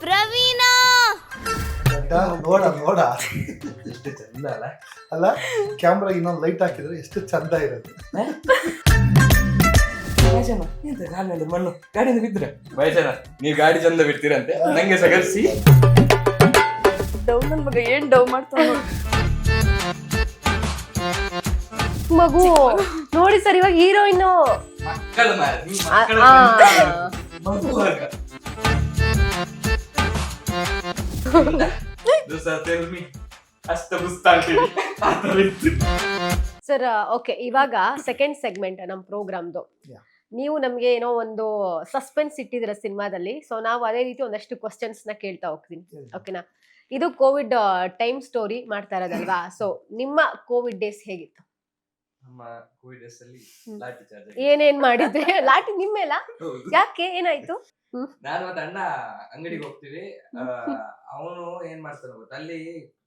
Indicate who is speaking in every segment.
Speaker 1: ಪ್ರವೀಣ
Speaker 2: ನೋಡ ನೋಡ
Speaker 3: ಎಷ್ಟು ಚಂದ ಅಲ್ಲ
Speaker 2: ಅಲ್ಲ ಕ್ಯಾಮ್ರಾ ಇನ್ನೊಂದು ಲೈಟ್ ಹಾಕಿದ್ರೆ ಎಷ್ಟು ಚಂದ ಇರೋದು.
Speaker 3: ಕಾಲಿನಲ್ಲಿ ಮಣ್ಣು ಗಾಡಿಯಿಂದ ಬಿದ್ರೆ ಬಯಸನ ನೀವು ಗಾಡಿ ಚಂದ ಬಿಡ್ತೀರಂತೆ ನಂಗೆ ಸಗರ್ಸಿ
Speaker 4: ಡೌನ್ ನನ್ ಮಗ ಏನ್ ಡೌ ಮಾಡ್ತಾನ ಮಗು ನೋಡಿ ಸರ್ ಇವಾಗ ಹೀರೋಯಿನ್
Speaker 3: ಮಕ್ಕಳು ಮಾರ ಮಕ್ಕಳು
Speaker 4: ಸರ್ ಓಕೆ ಇವಾಗ ಸೆಕೆಂಡ್ ಸೆಗ್ಮೆಂಟ್ ನಮ್ ಪ್ರೋಗ್ರಾಮ್ದು. ನೀವು ನಮ್ಗೆ ಏನೋ ಒಂದು ಸಸ್ಪೆನ್ಸ್ ಇಟ್ಟಿದ್ರ ಸಿನಿಮಾದಲ್ಲಿ, ಸೊ ನಾವು ಅದೇ ರೀತಿ ಒಂದಷ್ಟು ಕ್ವಶನ್ಸ್ ನ ಕೇಳ್ತಾ ಹೋಗ್ತೀನಿ. ಓಕೆನಾ? ಇದು ಕೋವಿಡ್ ಟೈಮ್ ಸ್ಟೋರಿ ಮಾಡ್ತಾ ಇರೋದಲ್ವಾ? ಸೊ ನಿಮ್ಮ ಕೋವಿಡ್ ಡೇಸ್ ಹೇಗಿತ್ತು?
Speaker 3: ನಮ್ಮ ಕೋವಿಡ್ ಡೇಸ್ ಅಲ್ಲಿ ಲಾಠಿ ಚಾರ್ಜ್
Speaker 4: ಏನೇನ್ ಮಾಡಿದ್ರೆ? ಲಾಠಿ ನಿಮ್ಮೇಲ? ಯಾಕೆ ಏನಾಯ್ತು?
Speaker 3: ನಾನು ಮತ್ತೆ ಅಣ್ಣ ಅಂಗಡಿಗೆ ಹೋಗ್ತೀವಿ. ಅವನು ಏನ್ ಮಾಡ್ತಾನೆ ಗೊತ್ತಾ, ಅಲ್ಲಿ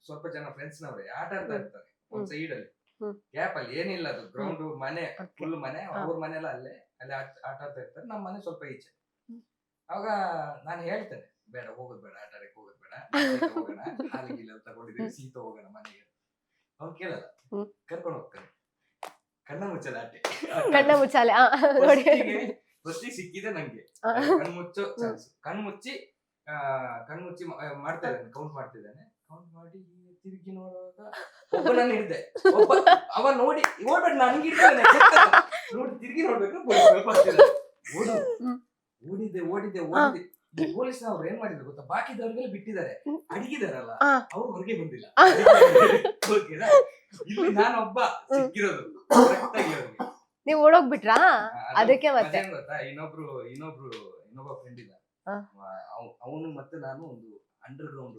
Speaker 3: ಸ್ವಲ್ಪ ಜನ ಫ್ರೆಂಡ್ಸ್ ನವ್ರೆ ಆಟ ಆಡ್ತಾ ಇರ್ತಾರೆ ಒಂದ್ ಸೈಡ್ ಅಲ್ಲಿ ಗ್ಯಾಪ್ ಅಲ್ಲಿ. ಏನಿಲ್ಲ ಅದು ಗ್ರೌಂಡ್ ಮನೆ ಫುಲ್ ಮನೆ, ಅವ್ರ ಮನೆ ಎಲ್ಲ ಅಲ್ಲೇ ಅಲ್ಲಿ ಆಟ ಆಡ್ತಾ ಇರ್ತಾರೆ. ನಮ್ಮ ಮನೆ ಸ್ವಲ್ಪ ಈಚೆ. ಅವಾಗ ನಾನು ಹೇಳ್ತೇನೆ ಬೇಡ ಹೋಗೋದ್ ಬೇಡ, ಆಟ ಆಡಕ್ಕೆ ಹೋಗೋದ್ ಬೇಡ, ಹೋಗೋಣ ಹಾಲಿಗಿಲ್ಲ ತಗೊಂಡಿದ್ದೀವಿ ಸೀತ ಹೋಗೋಣ ಮನೆಗೆ. ಅವ್ನು ಕೇಳಲ್ಲ, ಕರ್ಕೊಂಡು ಹೋಗ್ತಾನೆ. ಕಣ್ಣ ಮುಚ್ಚಲ ಆಟೆ,
Speaker 4: ಕಣ್ಣ ಮುಚ್ಚಾಲೆ
Speaker 3: ಫಸ್ಟಿಗೆ ಸಿಕ್ಕಿದೆ ನಂಗೆ. ಕಣ್ಮುಚ್ಚೋ ಕಣ್ಮುಚ್ಚಿ ಮಾಡ್ತಾ ಇದ್ದಾನೆ, ಕೌಂಟ್ ಮಾಡ್ತಿದ್ದಾನೆ. ಕೌಂಟ್ ಮಾಡಿ ತಿರುಗಿ ನೋಡುವಾಗ ಒಬ್ಬ ನಾನು ಹಿಡ್ದೆ. ಅವ ನೋಡಿ ಓಡ್ಬೇಡ ನನ್ಗೆ ಹಿಡ್ತಾನೆ, ನೋಡಿ ತಿರುಗಿ ನೋಡ್ಬೇಕು. ಓಡಿದ್ದೆ. ಪೊಲೀಸ್ ಅವ್ರು ಏನ್ ಮಾಡಿದ್ರು ಗೊತ್ತಾ, ಬಾಕಿದವ್ರಿಗೆಲ್ಲ ಬಿಟ್ಟಿದ್ದಾರೆ, ಅಡಗಿದಾರಲ್ಲ ಅವ್ರು ಹೊರಗೆ ಬಂದಿಲ್ಲ. ಇಲ್ಲಿ ನಾನೊಬ್ಬ ಸಿಕ್ಕಿರೋದು.
Speaker 4: ನೀವ್ ಓಡೋಗ್ಬಿಟ್ರಾ? ಅದಕ್ಕೆ ಮತ್ತೆ
Speaker 3: ಗೊತ್ತಾ, ಇನ್ನೊಬ್ಬ ಫ್ರೆಂಡ್ ಇಲ್ಲ, ಅವನು ಮತ್ತೆ ನಾನು ಒಂದು ಅಂಡರ್ ಗ್ರೌಂಡ್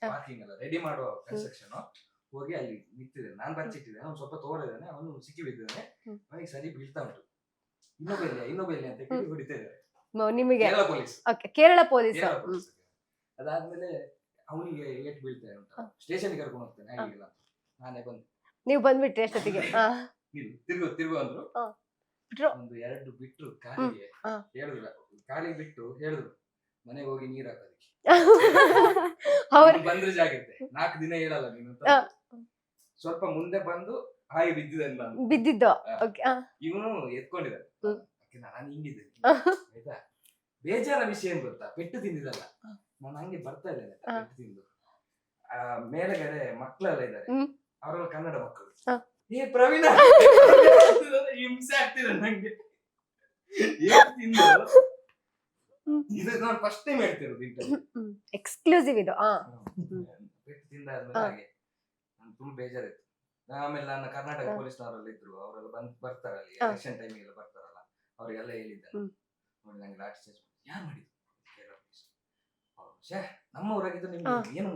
Speaker 3: ಪಾರ್ಕಿಂಗ್ ಎಲ್ಲ ರೆಡಿ ಮಾಡುವ ಕನ್ಸ್ಟ್ರಕ್ಷನ್ ಹೋಗಿ ಅಲ್ಲಿ ನಿಂತಿದ್ದೇನೆ. ನಾನು ಬಚ್ಚಿಟ್ಟಿದ್ದೇನೆ, ಅವ್ನು ಸ್ವಲ್ಪ ತೋರಿದ್ದಾನೆ, ಅವನು ಸಿಕ್ಕಿ ಬಿದ್ದಿದ್ದಾನೆ. ಅವನಿಗೆ ಸರಿ ಬೀಳ್ತಾ ಉಂಟು. ಇನ್ನೊಬ್ಬ ಇಲ್ಲಿ ಅಂತ ಕೇಳಿ ಹೊಡಿತಾ ಇದ್ದಾರೆ
Speaker 4: ನಿಮಗೆ.
Speaker 3: ಕೇರಳ ಪೊಲೀಸ್.
Speaker 4: ಕೇರಳ ಪೊಲೀಸ್.
Speaker 3: ಅದಾದ್ಮೇಲೆ ಅವನಿಗೆ ಏಟ್ ಬೀಳ್ತಾ ಉಂಟು. ಸ್ಟೇಷನ್ ಕರ್ಕೊಂಡು ಹೋಗ್ತೇನೆ ಆಗಿಲ್ಲ. ನಾನೇ ಬಂದೆ.
Speaker 4: ನೀವು ಬಂದ್ಬಿಟ್ರಿ ಅಷ್ಟೊತ್ತಿಗೆ?
Speaker 3: ತಿರುಗು ಅಂದ್ರು. ಒಂದು ಎರಡು ಬಿಟ್ರು ಕಾಲಿಗೆ, ಹೇಳಿದ್ರು ಕಾಲಿಗೆ ಬಿಟ್ಟು ಹೇಳಿದ್ರು ಮನೆಗೆ ಹೋಗಿ ನೀರ್ ಹಾಕೋದಕ್ಕೆ. ಬಂದ್ರೆ ಜಾಗ್ರತೆ, 4 ದಿನ ಹೇಳಲ್ಲ ನೀನು. ಸ್ವಲ್ಪ ಮುಂದೆ ಬಂದು ಹಾಯಿ ಬಿದ್ದಿದ್ದು ಇವನು ಎತ್ಕೊಂಡಿದ್ದಾನೆ. ನಾನು ಹಿಂಗಿದ್ದೇನೆ ಆಯ್ತಾ. ಬೇಜಾರ ವಿಷಯ ಏನ್ ಗೊತ್ತಾ, ಪೆಟ್ಟು ತಿಂದಿದ್ದಲ್ಲ, ನಾನು ಹಂಗೆ ಬರ್ತಾ ಇದ್ದೇನೆ ಪೆಟ್ಟು ತಿಂದು. ಮೇಲೆಗಡೆ ಮಕ್ಕಳೆಲ್ಲ ಇದ್ದಾರೆ, ಅವರೆಲ್ಲ ಕನ್ನಡ ಮಕ್ಕಳು. ಏ ಪ್ರವೀಣ ಹಿಂಸೆ ಆಗ್ತಿದೆ ನಂಗೆ. ಇದು ನಾನು ಫಸ್ಟ್ ಟೈಮ್ ಹೇಳ್ತಿರೋದು
Speaker 4: ಎಕ್ಸ್ಕ್ಲೂಸಿವ್ ಇದು.
Speaker 3: ಪೆಟ್ಟು ತಿಂದಾದ್ಮೇಲೆ ಹಾಗೆ ನಾನು ತುಂಬಾ ಬೇಜಾರಿತ್ತು. ಆಮೇಲೆ ನನ್ನ ಕರ್ನಾಟಕ ಪೊಲೀಸ್ನವರೆಲ್ಲ ಇದ್ರು, ಅವರೆಲ್ಲ ಬರ್ತಾರಲ್ಲಿ ಎಲೆಕ್ಷನ್ ಟೈಮಿಗೆಲ್ಲ ಬರ್ತಾರಲ್ಲ, ಅವ್ರಿಗೆಲ್ಲ ಹೇಳಿದ್ದೆ ನೋಡಿ ನಂಗೆ ಲಾಠಿ ಚಾರ್ಜ್ ಯಾರು ಮಾಡಿದ್ರು. ನಮ್ಮ ಊರಾಗಿದ್ದು ನಿಮ್ಗೆ ಏನು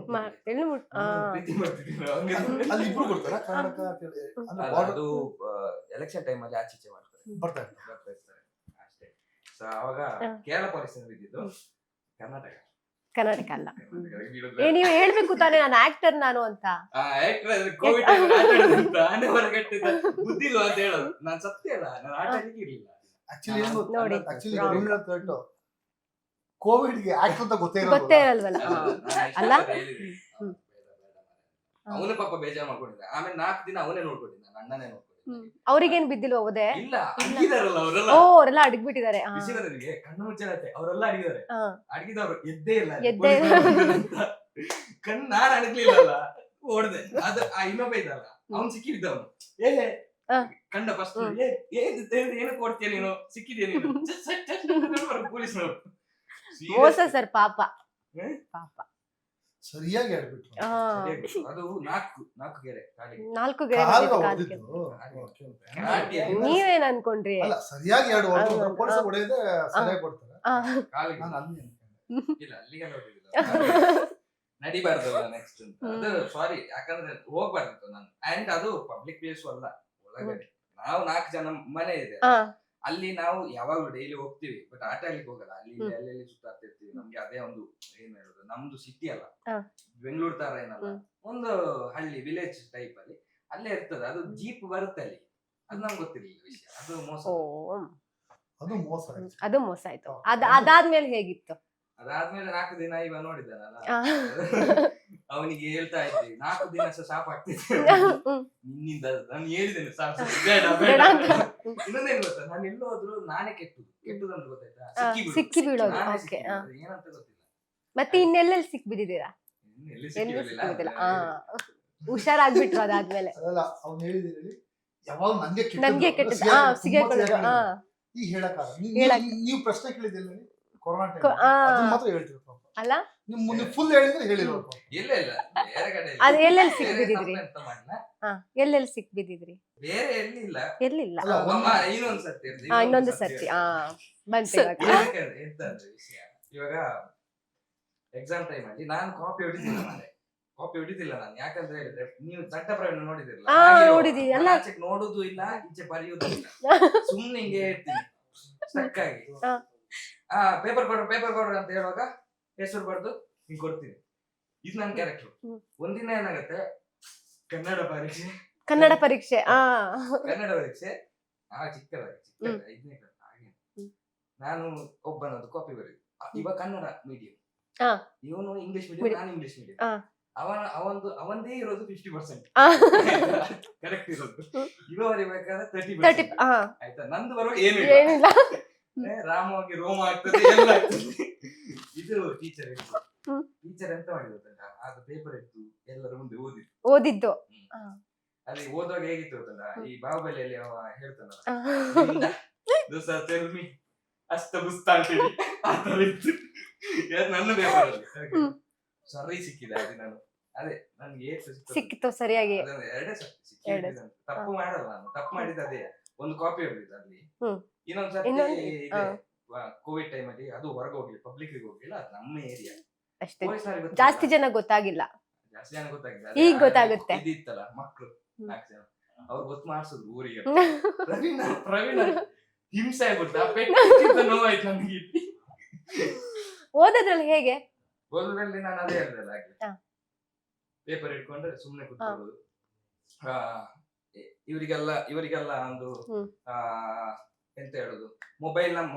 Speaker 2: ಅಲ್ಲಿ ಇಬ್ರು ಕೊಡ್ತಾರ ಕರ್ನಾಟಕ
Speaker 3: ಅದು ಎಲೆಕ್ಷನ್ ಟೈಮ್ ಅಲ್ಲಿ ಆಚೆ ಬರ್ತಾ ಇರ್ತಾರೆ ಅಷ್ಟೇ. ಸೊ ಅವಾಗ ಕೇರಳ ಪೊಲೀಸ್ ಇದ್ದಿದ್ದು, ಕರ್ನಾಟಕ ಅಲ್ಲ.
Speaker 4: ನೀವು ಹೇಳ್ಬೇಕು ತಾನೇ ನಾನು ಆಕ್ಟರ್ ನಾನು ಅಂತ.
Speaker 3: ಬುದ್ಧಿ ಇಲ್ಲ ಅಂತ ಹೇಳೋದು. ನಾನ್ ಸತ್ಯ ಅಲ್ಲ, ನಾನು ಆಟ ಆಡ್ಲಿಕ್ಕೆ ಇರ್ಲಿಲ್ಲ.
Speaker 2: ಆಕ್ಚುಲಿ ಕೋವಿಡ್ಗೆ ಆಕ್ಟ್ ಅಂತ ಗೊತ್ತೇ
Speaker 4: ಇರಲ್ವಲ್ಲ ಅಲ್ಲ.
Speaker 3: ಅವನು ಪಾಪ ಬೇಜಾರ್ ಮಾಡ್ಕೊಂಡಿದ್ದ. ಆಮೇಲೆ 4 ದಿನ ಅವನೇ ನೋಡ್ಕೊಂಡಿದ್ದ, ನನ್ನ ಅಣ್ಣನೇ ನೋಡ್ಕೊಂಡಿದ್ದ.
Speaker 4: ಅವ್ರಿಗೇನ್ ಬಿದ್ದಿಲ್ವ ಓದೆ?
Speaker 3: ಇಲ್ಲ, ಅಡಗಿದಾರಲ್ಲ ಅವರೆಲ್ಲ.
Speaker 4: ಅವರೆಲ್ಲ ಅಡಗ್ಬಿಟ್ಟಿದ್ದಾರೆ.
Speaker 3: ಕಣ್ಣು ಮುಚ್ಚಾಲತ್ತೆ, ಅವರೆಲ್ಲ ಅಡಗಿದ್ದಾರೆ. ಅಡಗಿದವ್ರು ಎದ್ದೇ ಇಲ್ಲ. ಕಣ್ಣು ನಾನು ಅಡಗ್ಲಿಲ್ಲ, ಓಡ್ದೆ. ಅದು ಆ ಇನ್ನೊಬ್ಬ ಇದ್ದಲ್ಲ, ಅವ್ನು ಸಿಕ್ಕಿದ್ದವನು. ಕಂಡ ಫಸ್ಟ್ ಏನು ಕೊಡ್ತೀಯ ನೀನು, ಸಿಕ್ಕಿದ್ಯಾ ನೀನು, ಪೊಲೀಸ್ನವ್ರು.
Speaker 4: ಮೋಸ ಸರ್, ಪಾಪ
Speaker 2: ಸರಿಯಾಗಿ ಆಡ್ಬಿಟ್ರು.
Speaker 3: ಅದು 4 ಗೆರೆ ಕಾಲಿಗೆ.
Speaker 4: 4 ಗೆರೆ ನೀವೇನ್ ಅನ್ಕೊಂಡ್ರಿ?
Speaker 2: ಅಲ್ಲ ಸರಿಯಾಗಿ ಎರಡು ಪೊಲೀಸ್ ಹೊಡೆಯದೆ ಸರಿಯಾಗಿ ಕೊಡ್ತಾರೆ
Speaker 3: ಕಾಲಿಗೆ. ಇಲ್ಲ ಅಲ್ಲಿಗೆಲ್ಲ ಹೊಡೆದಿಲ್ಲ, ನಡಿಬಾರ್ದಲ್ಲ ನೆಕ್ಸ್ಟ್ ಅಂತ. ಅದು ಸಾರಿ, ಯಾಕಂದ್ರೆ ಹೋಗ್ಬಾರ್ದಿತ್ತು ನಾನು. ಅಂಡ್ ಅದು ಪಬ್ಲಿಕ್ ಪ್ಲೇಸ್ ಅಲ್ಲ, ಒಳಗಡೆ ನಾವು 4 ಜನ ಮನೆ ಇದೆ ಅಲ್ಲಿ. ನಾವು ಯಾವಾಗ್ಲೂ ಡೈಲಿ ಹೋಗ್ತೀವಿ, ಬಟ್ ಆಟ ಆಡ್ಲಿಕ್ಕೆ ಹೋಗಲ್ಲ. ಅಲ್ಲಿ ಅಲ್ಲೆಲ್ಲಿ ಸುತ್ತಾಡ್ತಿರ್ತೀವಿ. ನಮ್ಗೆ ಅದೇ ಒಂದು ಏನ್ ಹೇಳುದು, ನಮ್ದು ಸಿಟಿ ಅಲ್ಲ, ಬೆಂಗಳೂರು ತರ ಏನಲ್ಲ, ಒಂದು ಹಳ್ಳಿ ವಿಲೇಜ್ ಟೈಪ್ ಅಲ್ಲಿ ಅಲ್ಲೇ ಇರ್ತದೆ. ಅದು ಜೀಪ್ ಬರುತ್ತೆ ಅಲ್ಲಿ, ಅದು ನಮ್ಗೆ ಗೊತ್ತಿರ್ಲಿಲ್ಲ ವಿಷಯ. ಅದು ಮೋಸ.
Speaker 2: ಅದು ಮೋಸ
Speaker 4: ಆಯ್ತು. ಅದಾದ್ಮೇಲೆ ಹೇಗಿತ್ತು?
Speaker 3: ಅದಾದ್ಮೇಲೆ 4 ದಿನ ಇವ ನೋಡಿದ್ದಾನಲ್ಲ
Speaker 4: ಆ.
Speaker 3: ಅವನಿಗೆ ಹೇಳ್ತಾ ಇದ್ದೆ 4 ದಿನ ಸಾಪ್ ಆಗ್ತಿದ್ದೆ
Speaker 4: ಹ್ಮ್.
Speaker 3: ನಿನ್ನಿಂದ ನಾನು ಹೇಳಿದ್ದೇನೆ ಸಾಪ್ ಬೇಡ
Speaker 4: ಬೇಡ
Speaker 3: ಬೇಡ
Speaker 4: ಅಂತ.
Speaker 3: ಇನ್ನೊಂದೇನು ಗೊತ್ತಾ ನಾನು ಎಲ್ಲೋ ಹೋದ್ರು ನಾನೇ ಕೆಟ್ಟದಂತ ಗೊತ್ತಾಯ್ತಾ
Speaker 4: ಸಿಕ್ಕಿ ಬೀಳೋದು.
Speaker 3: ನಾನೇ
Speaker 4: Okay,
Speaker 3: ಸಿಕ್ಕಿ ಬೀಳೋದು. ಏನಂತ ಗೊತ್ತಿಲ್ಲ
Speaker 4: ಮತ್ತೆ ಇನ್ನೆಲ್ಲೆಲ್ಲಿ ಸಿಕ್ ಬಿದ್ದಿದ್ದೀರಾ?
Speaker 3: ಇನ್ನು ಎಲ್ಲಿ
Speaker 4: ಎಲ್ಲಿ
Speaker 3: ಸಿಕ್ಕಿರಲಿಲ್ಲ
Speaker 4: ಸಿಕ್ಕಿದಿಲ್ಲ. ಹುಷಾರಾಗ್ಬಿಟ್ರು ಅದಾದ್ಮೇಲೆ.
Speaker 2: ಅದಲ್ಲ ಅವ್ನು ಹೇಳಿದ್ರೆ ಯಾವಾಗ ನಂಗೆ
Speaker 4: ನನ್ಗೆ ಕೆಟ್ಟದ್ದು ಸಿಗಾಕೊಳ್ಳೋದು.
Speaker 2: ಈಗ ಹೇಳಕ್ಕಾಗ
Speaker 4: ಹೇಳಕ್-
Speaker 2: ನೀವು ಪ್ರಶ್ನೆ ಕೇಳಿದಿಲ್ಲ ಕೊರೋನಾ
Speaker 4: ಕೊ- ಆ.
Speaker 2: ಟೈಮ್ ಮಾತ್ರ ಹೇಳ್ತೀವಿ ಪಾಪ.
Speaker 4: ಅಲ್ಲ
Speaker 2: ನಿಮ್ ಮುಂದೆ ಫುಲ್ ಹೇಳಿದ್ರೆ ಹೇಳಿರೋ
Speaker 3: ಇಲ್ಲ ಇಲ್ಲ ಬೇರೆ ಕಡೆ ಇಲ್ಲ.
Speaker 4: ಅದು ಎಲ್ಲೆಲ್ಲಿ
Speaker 3: ಬೇರೆ
Speaker 4: ಸಿಕ್ಬಿದ್ದಿದ್ರಿ?
Speaker 3: ತಪ್ಪು ಎಂತ ಮಾಡಿಲ್ಲ.
Speaker 4: ಎಲ್ಲೆಲ್ಲಿ ಸಿಕ್ ಬಿದ್ದಿದ್ರಿ?
Speaker 3: ಬೇರೆ ಎಲ್ಲಿ ಇಲ್ಲ
Speaker 4: ಎಲ್ಲಿಲ್ಲ.
Speaker 2: ಅಲ್ಲ,
Speaker 3: ಅಮ್ಮ ಇನ್ನೊಂದ್ ಸರ್ತಿ ಇರ್ಲಿ,
Speaker 4: ಇನ್ನೊಂದು ಸರ್ತಿ ಬಂತು ಇವಾಗ.
Speaker 3: ಏನಕ್ಕೆ ಎಂತ ಅಂದ್ರೆ ವಿಷಯ ಇವಾಗ ಎಕ್ಸಾಮ್ ಟೈಮ್ ಅಲ್ಲಿ ನಾನು ಕಾಪಿ ಹೊಡಿತಿಲ್ಲ ಮಾರೆ ಕಾಪಿ ಹೊಡಿತಿಲ್ಲ ನಾನು ಯಾಕಂದ್ರೆ ಹೇಳಿದ್ರೆ ನೀವು ಚಟ್ಟ ಪ್ರವೀಣ್ ನೋಡಿದಿರಲ್ಲ
Speaker 4: ನೋಡಿದೀವಿ ಅಲ್ಲ.
Speaker 3: ಆಚೆಗೆ ನೋಡುದು ಇಲ್ಲ ಈಚೆ ಬರೆಯುವುದು ಇಲ್ಲ ಸುಮ್ನೆ ಹಿಂಗೆ ಇರ್ತೀನಿ ಸ್ಟಕ್ ಆಗಿ ಪೇಪರ್ ಕೊಡ್ರಿ ಅಂತ ಹೇಳುವಾಗ ಹೆಸರು ಬರ್ದು ಹಿಂಗ್ ಕೊಡ್ತೀನಿ ಇದು ನನ್ನ ಕ್ಯಾರೆಕ್ಟರ್. ಒಂದಿನ ಏನಾಗತ್ತೆ ಕನ್ನಡ ಪರೀಕ್ಷೆ
Speaker 4: ಕನ್ನಡ ಪರೀಕ್ಷೆ.
Speaker 3: ಕನ್ನಡ ಪರೀಕ್ಷೆ ಚಿಕ್ಕದಾಗಿ 5ನೇ ಕ್ಲಾಸ್ ಹಾಗೆ ನಾನು ಒಬ್ಬನದ್ದು ಕಾಪಿ ಬರೀದು ಇವಾಗ ಕನ್ನಡ ಮೀಡಿಯಂ ಇವನು ಇಂಗ್ಲಿಷ್ ಮೀಡಿಯಂ ನಾನು ಇಂಗ್ಲಿಷ್ ಮೀಡಿಯಂ ಅವಂದೇ ಇರೋದು 50% ಕರೆಕ್ಟ್ ಇರೋದು ಇವ ಬರಿಬೇಕಾದ್ರೆ 30% ಆಯ್ತಾ ನಂದು ಬರುವ ಏನಿಲ್ಲ
Speaker 4: ಏನಿಲ್ಲ.
Speaker 3: ರಾಮವಾಗಿ ರೋಮ ಆಗ್ತದೆ ಎಲ್ಲ ಆಗ್ತದೆ ಇದು ಟೀಚರ್ ಎಂತ ಮಾಡಿದ ಅದು ಪೇಪರ್ ಇತ್ತು ಎಲ್ಲರ ಮುಂದೆ
Speaker 4: ಓದಿದ್ದು.
Speaker 3: ಅಲ್ಲಿ ಓದುವಾಗ ಹೇಗಿತ್ತು ಗೊತ್ತಲ್ಲ ಈ ಬಾಹುಬಲಿಯಲ್ಲಿ ಅವ ಹೇಳ್ತಾನಲ್ಲ ದೋಸ ತೆಲ್ಮಿ ಅಷ್ಟ ಬುಸ್ತ ಅಂತೇಳಿ ಆತರ ಇತ್ತು ನನ್ನ ಪೇಪರ್ ಅಲ್ಲಿ ಸರಿ ಸಿಕ್ಕಿದೆ ಅದು ನಾನು ಅದೇ ನನ್ಗೆ
Speaker 4: ಸಿಕ್ಕಿತ್ತು ಸರಿಯಾಗಿ.
Speaker 3: ಎರಡೇ ಸಿಕ್ಕಿದೆ ತಪ್ಪು ಮಾಡಲ್ಲ ನಾನು ತಪ್ಪು ಮಾಡಿದ ಅದೇ ಒಂದು ಕಾಪಿ ಹೊಡೆದಿದ್ದ ಅಲ್ಲಿ ಇನ್ನೊಂದ್ಸತಿ ಕೋವಿಡ್ ಟೈಮ್ ಅಲ್ಲಿ ಅದು ಹೊರಗೆ ಹೋಗ್ಲಿ ಪಬ್ಲಿಕ್ ಹೋಗ್ಲಿಲ್ಲ ಅದು ನಮ್ಮ ಏರಿಯಾ
Speaker 4: ಅಷ್ಟೇ. ಜಾಸ್ತಿ ಜನ ಗೊತ್ತಾಗಿಲ್ಲ. ಈಗ ಗೊತ್ತಾಗುತ್ತೆ.
Speaker 3: ಇದಿತ್ತಲ್ಲ ಮಕ್ಳು 4 ಜನ ಅವ್ರು ಗೊತ್ತು ಮಾಡ್ಸಿದ್ರು ಊರಿಗೆ ಪ್ರವೀಣ ಹಿಂಸೆ ಆಗ್ಬಿಡ್ತಾ ಪೆಟ್ಟು ನೋವಾಯ್ತು ನನಗೆ.
Speaker 4: ಓದೋದ್ರಲ್ಲಿ ಹೇಗೆ?
Speaker 3: ಓದೋದ್ರಲ್ಲಿ ನಾನು ಅದೇ ಹೇಳ್ದಲ್ಲ ಆಗ್ಲಿ ಪೇಪರ್ ಇಟ್ಕೊಂಡ್ರೆ ಸುಮ್ನೆ ಕೂತ್ಕೊಳ್ಳೋದು ಇವರಿಗೆಲ್ಲ ಒಂದು ಎಂತ ಹೇಳುದು ಮೊಬೈಲ್